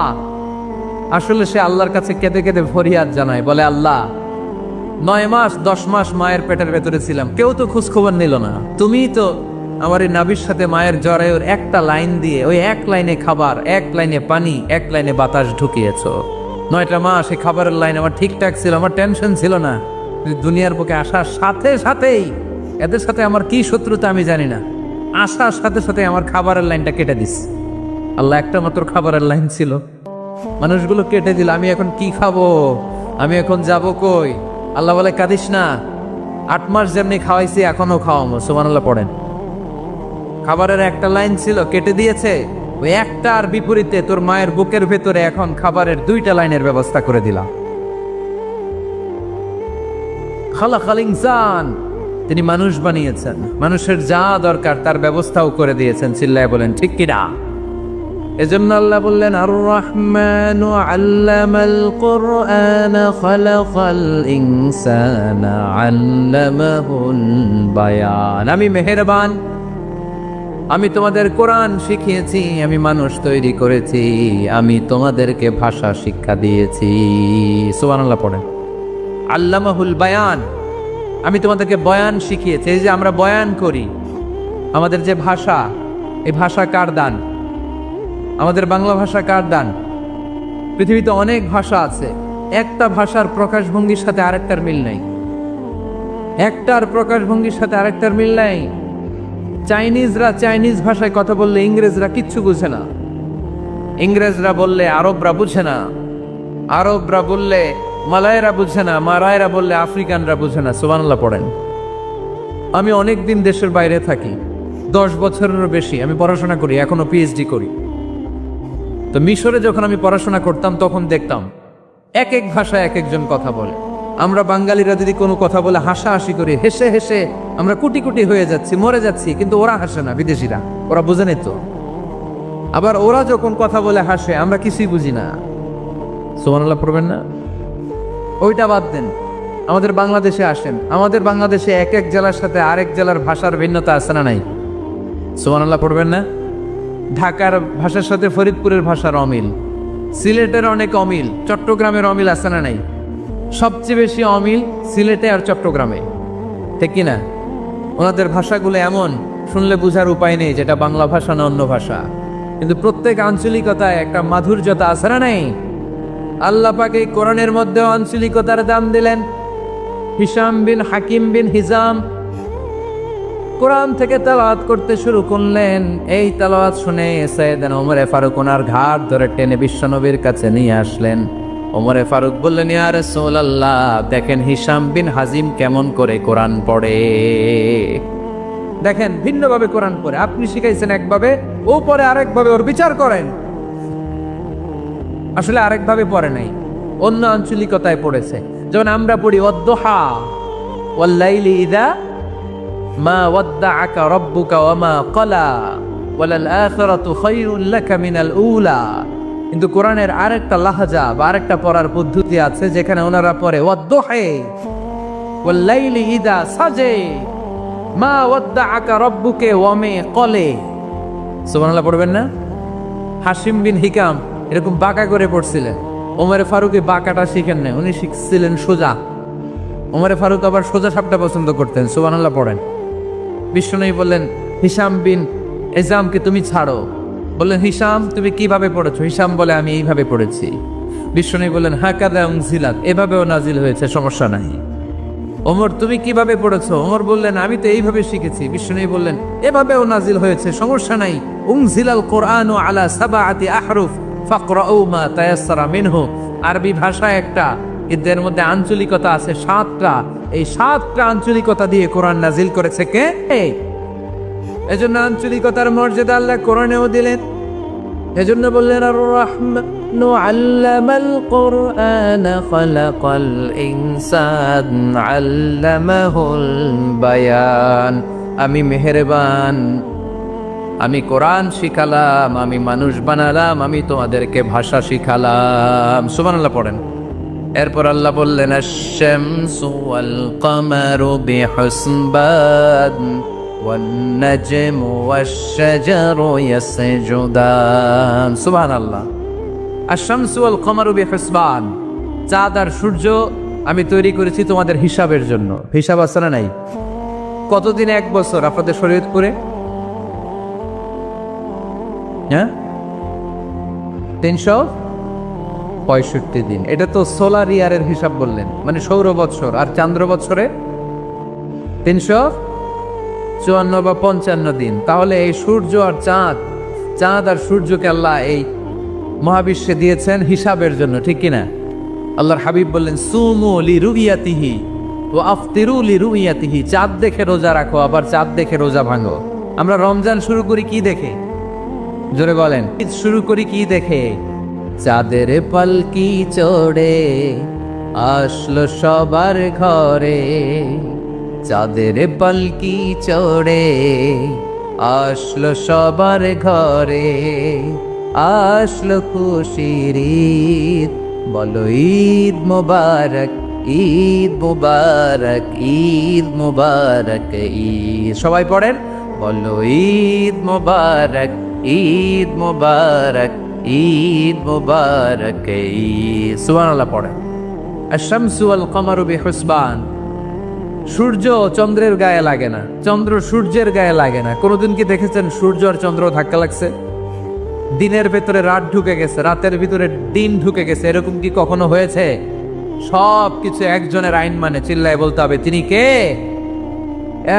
আসলে সে আল্লাহর কাছে কেঁদে কেঁদে ফরিয়াদ জানায়, বলে আল্লাহ 9 মাস 10 মাস মায়ের পেটের ভেতরে ছিলাম, কেউ তো খোঁজ খবর নিল না, তুমিই তো আমার এই নাভির সাথে মায়ের জরায়ুর একটা লাইন দিয়ে ওই এক লাইনে খাবার, এক লাইনে পানি, এক লাইনে বাতাস ঢুকিয়েছো। 9টা মাস এই খাবারের লাইন আমার ঠিকঠাক ছিল, আমার টেনশন ছিল না। দুনিয়ার বুকে আসার সাথে সাথেই, এদের সাথে আমার কি শত্রুতা আমি জানি না, আসার সাথে সাথে আমার খাবারের লাইনটা কেটে দিস। আল্লাহ একটা মাত্র খাবারের লাইন ছিল, মানুষগুলো কেটে দিল। আমি এখন কি খাবো? আমি এখন যাব কই? আল্লাহ বলে কাঁদিস না, 8 মাস যেমনি খাওয়াইছি এখনো খাওয়াবো। সুবহানাল্লাহ পড়েন। খাবারের একটা লাইন ছিল, কেটে দিয়েছে। ওই একটার বিপরীতে তোর মায়ের বুকের ভেতরে এখন খাবারের 2টা লাইনের ব্যবস্থা করে দিলাম। খালাকাল ইনসান, তিনি মানুষ বানিয়েছেন, মানুষের যা দরকার তার ব্যবস্থাও করে দিয়েছেন। চিল্লায় বলেন ঠিক কিনা? এজন্য আল্লাহ বললেন আর রহমানু আল্লামাল কুরআন খালাকাল ইনসানা আল্লামাহুল বায়ান। আমি মেহেরবান, আমি তোমাদের কোরআন শিখিয়েছি, আমি মানুষ তৈরি করেছি, আমি তোমাদেরকে ভাষা শিক্ষা দিয়েছি। সুবহানাল্লাহ পড়েন। আল্লামাহুল বায়ান, আমি তোমাদেরকে বয়ান শিখিয়েছি। এই যে আমরা বয়ান করি, আমাদের যে ভাষা, এই ভাষা কার দান? আমাদের বাংলা ভাষা কার দান? পৃথিবীতে অনেক ভাষা আছে, একটা ভাষার প্রকাশভঙ্গির সাথে আরেকটার মিল নাই, একটার প্রকাশভঙ্গির সাথে আরেকটার মিল নাই। চাইনিজরা চাইনিজ ভাষায় কথা বললে ইংরেজরা কিচ্ছু বুঝে না, ইংরেজরা বললে আরবরা বুঝে না, আরবরা বললে মালায়রা বুঝে না, মারায়রা বললে আফ্রিকানরা বুঝে না। সুবহানাল্লাহ পড়েন। আমি অনেক দিন দেশের বাইরে থাকি, 10 বছরেরও বেশি আমি পড়াশোনা করি, এখনো পিএইচডি করি। তো মিশরে যখন আমি পড়াশোনা করতাম তখন দেখতাম এক এক ভাষায় এক একজন কথা বলে। আমরা বাঙালিরা যদি কোনো কথা বলে হাসাহাসি করি, হেসে হেসে আমরা কুটি কুটি হয়ে যাচ্ছি, মরে যাচ্ছি, কিন্তু ওরা হাসে না, বিদেশিরা, ওরা বুঝে নিত। আবার ওরা যখন কথা বলে হাসে, আমরা কিছুই বুঝি না। সুবহানাল্লাহ পড়বেন না? ওইটা বাদ দেন, আমাদের বাংলাদেশে আসেন, আমাদের বাংলাদেশে এক এক জেলার সাথে আরেক জেলার ভাষার ভিন্নতা আছে না নাই? সুবহানাল্লাহ পড়বেন না? ঢাকার ভাষার সাথে ফরিদপুরের ভাষার অমিল, সিলেটের অনেক অমিল, চট্টগ্রামের অমিল আছে না নাই? সবচেয়ে বেশি অমিল সিলেটে আর চট্টগ্রামে, ঠিক কিনা? ওনাদের ভাষাগুলো এমন, শুনলে বুঝার উপায় নেই যেটা বাংলা ভাষা না অন্য ভাষা, কিন্তু প্রত্যেক আঞ্চলিকতায় একটা মাধুর্যতা আছে না নাই? আল্লাহ পাক এই কোরআনের মধ্যে আঞ্চলিকতার দাম দিলেন। হিশাম বিন হাকিম বিন হিজাম কোরআন থেকে তেলাওয়াত করতে শুরু করলেন। এই তেলাওয়াত শুনে সাইয়েদনা ওমরে ফারুক ওনার ঘাট ধরে টেনে বিশ্বনবীর কাছে নিয়ে আসলেন। ওমরে ফারুক বললেন, ইয়া রাসূলুল্লাহ, দেখেন হিশাম বিন হাজিম কেমন করে কোরআন পড়ে, দেখেন ভিন্নভাবে কোরআন পড়ে। আপনি শিখাইছেন একভাবে, ও পড়ে আরেকভাবে, ওর বিচার করেন। আসলে আরেকভাবে পড়ে নাই, অন্য আঞ্চলিকতায় পড়েছে। যেমন আমরা পড়ি ওয়াদ-দুহা ওয়াল-লাইলি ইযা মা ওয়াদ্দাআকা রাব্বুকা ওয়া মা ক্বালা ওয়ালাল আখিরাতু খায়রুল লাকা মিনাল উলা। কিন্তু কোরআনের আরেকটা লাহজা বা আরেকটা পড়ার পদ্ধতি আছে, যেখানে ওনারা পড়ে ওয়াদ-দুহা ওয়াল-লাইলি ইযা সাজা মা ওয়াদ্দাআকা রাব্বুকা ওয়া মা ক্বালা। সুবহানাল্লাহ পড়বেন না? হাশিম বিন হিকাম এরকম বাঁকা করে পড়ছিলেন। ওমরে ফারুক এই বাঁকাটা শিখেন না, উনি শিখছিলেন সোজা। ওমরে ফারুক আবার সোজা সাপটা পছন্দ করতেন। সুবহানাল্লাহ পড়েন। বিশ্বনবী বললেন, হিশাম বিন এজামকে তুমি ছাড়ো। বললেন, হিশাম তুমি কিভাবে পড়েছো? হিশাম বলে, আমি এইভাবে পড়েছি। বিশ্বনবী বললেন, হাকাযা উনজিলাত, এভাবেও নাজিল হয়েছে, সমস্যা নাই। ওমর তুমি কিভাবে পড়েছো? ওমর বললেন, আমি তো এইভাবে শিখেছি। বিশ্বনবী বললেন, এভাবেও নাজিল হয়েছে, সমস্যা নাই। উনজিলাল কোরআনু আলা সাবআতি আহরুফ ফাকরাউ মা তায়াসসারা মিনহু। আরবি ভাষা একটা, এদের মধ্যে আঞ্চলিকতা আছে 7টা। এই 7টা আঞ্চলিকতা দিয়ে কোরআন নাজিল করেছে কে? এজন্য আঞ্চলিকতার মর্যাদা আল্লাহ কোরআনেও দিলেন। এজন্য বললেন আর রহমানু আল্লামাল কুরআন খালাকাল ইনসান আল্লামাহুল বায়ান। আমি মেহেরবান, আমি কোরআন শিখালাম, আমি মানুষ বানালাম, আমি তোমাদেরকে ভাষা শিখালাম। সুবহানাল্লাহ পড়েন। এরপর আল্লাহ বললেন আশ-শামসু ওয়াল কামারু বিহুসবান ওয়ান নাজমু ওয়াশ-শাজারু ইয়াসজুদান। সুবহানাল্লাহ। আশ-শামসু ওয়াল কামারু বিহুসবান, চাঁদ আর সূর্য আমি তৈরি করেছি তোমাদের হিসাবের জন্য। হিসাব আছে না নাই? কতদিন এক বছর আপনাদের শরীয়তপুরে? হ্যাঁ, 365 দিন। এটা তো সোলার ইয়ারের হিসাব বললেন, মানে সৌর বৎসর। আর চান্দ্র বৎসরে 354 বা 55 দিন। তাহলে এই সূর্য আর চাঁদ, চাঁদ আর সূর্যকে আল্লাহ এই মহাবিশ্বে দিয়েছেন হিসাবের জন্য, ঠিক কিনা? আল্লাহর হাবিব বললেন সুমু লিরুইয়াতিহি ওয়া আফতিরু লিরুইয়াতিহি। চাঁদ দেখে রোজা রাখো, আবার চাঁদ দেখে রোজা ভাঙো। আমরা রমজান শুরু করি কি দেখে? জোরে বলেন। ঈদ শুরু করি কি দেখে? চাঁদের পালকি চড়ে আসলো সবার ঘরে, চাঁদের পালকি চড়ে আসলো সবার ঘরে, আসলো খুশির ঈদ, বলো ঈদ মুবারক, ঈদ মুবারক, ঈদ মুবারক ঈদ। সবাই পড়েন, বলো ঈদ মুবারক, ঈদ মুবারক, ঈদ মুবারক ঈদ। সুবহানাল্লাহ পড়েন। আশ-শামসু ওয়াল কামারু বিহুসবান, সূর্য চন্দ্রের গায়ে লাগে না, চন্দ্র সূর্যের গায়ে লাগে না। কোনোদিন কি দেখেছেন সূর্য আর চন্দ্র ধাক্কা লাগছে? দিনের ভেতরে রাত ঢুকে গেছে, রাতের ভিতরে দিন ঢুকে গেছে, এরকম কি কখনো হয়েছে? সব কিছু একজনের আইন মানে, চিল্লায় বলতে হবে তিনি কে?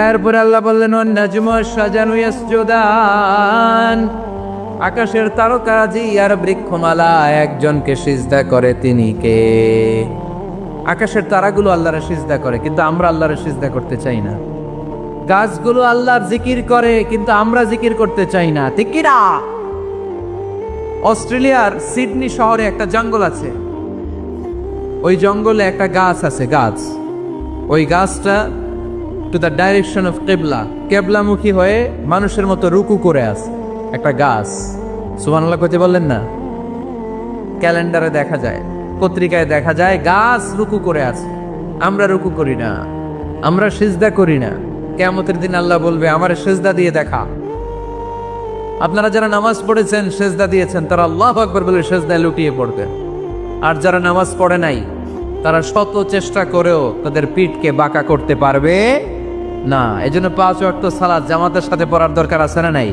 এরপরে আল্লাহ বললেন ওয়ান নাজমু ওয়াশ-শাজারু ইয়াসজুদান, আকাশের তারকারাজি আর বৃক্ষমালা একজনকে সিজদা করে, তিনি কে? আকাশের তারাগুলো আল্লাহর সিজদা করে, কিন্তু আমরা আল্লাহর সিজদা করতে চাই না। গাছগুলো আল্লাহর জিকির করে, কিন্তু আমরা জিকির করতে চাই না, ঠিক কি না? অস্ট্রেলিয়ার সিডনি শহরে একটা জঙ্গল আছে, ওই জঙ্গলে একটা গাছ আছে, গাছ, ওই গাছটা টু দ্য ডাইরেকশন অফ কিবলা, কেবলামুখী হয়ে মানুষের মতো রুকু করে আছে একটা গাছ। সুবহানাল্লাহ কইতে বললেন না? ক্যালেন্ডারে দেখা যায়, পত্রিকায় দেখা যায়, গাছ রুকু করে আছে। আমরা রুকু করি না, আমরা সিজদা করি না। কিয়ামতের দিন আল্লাহ বলবে আমার সিজদা দিয়ে দেখা। আপনারা যারা নামাজ পড়েছেন, সিজদা দিয়েছেন, তারা আল্লাহু আকবার বলে সিজদায় লুটিয়ে পড়বে। আর যারা নামাজ পড়ে নাই, তারা শত চেষ্টা করেও তাদের পিঠকে বাঁকা করতে পারবে না। এজন্য 5 ওয়াক্ত সালাত জামাতের সাথে পড়ার দরকার আছে না নাই?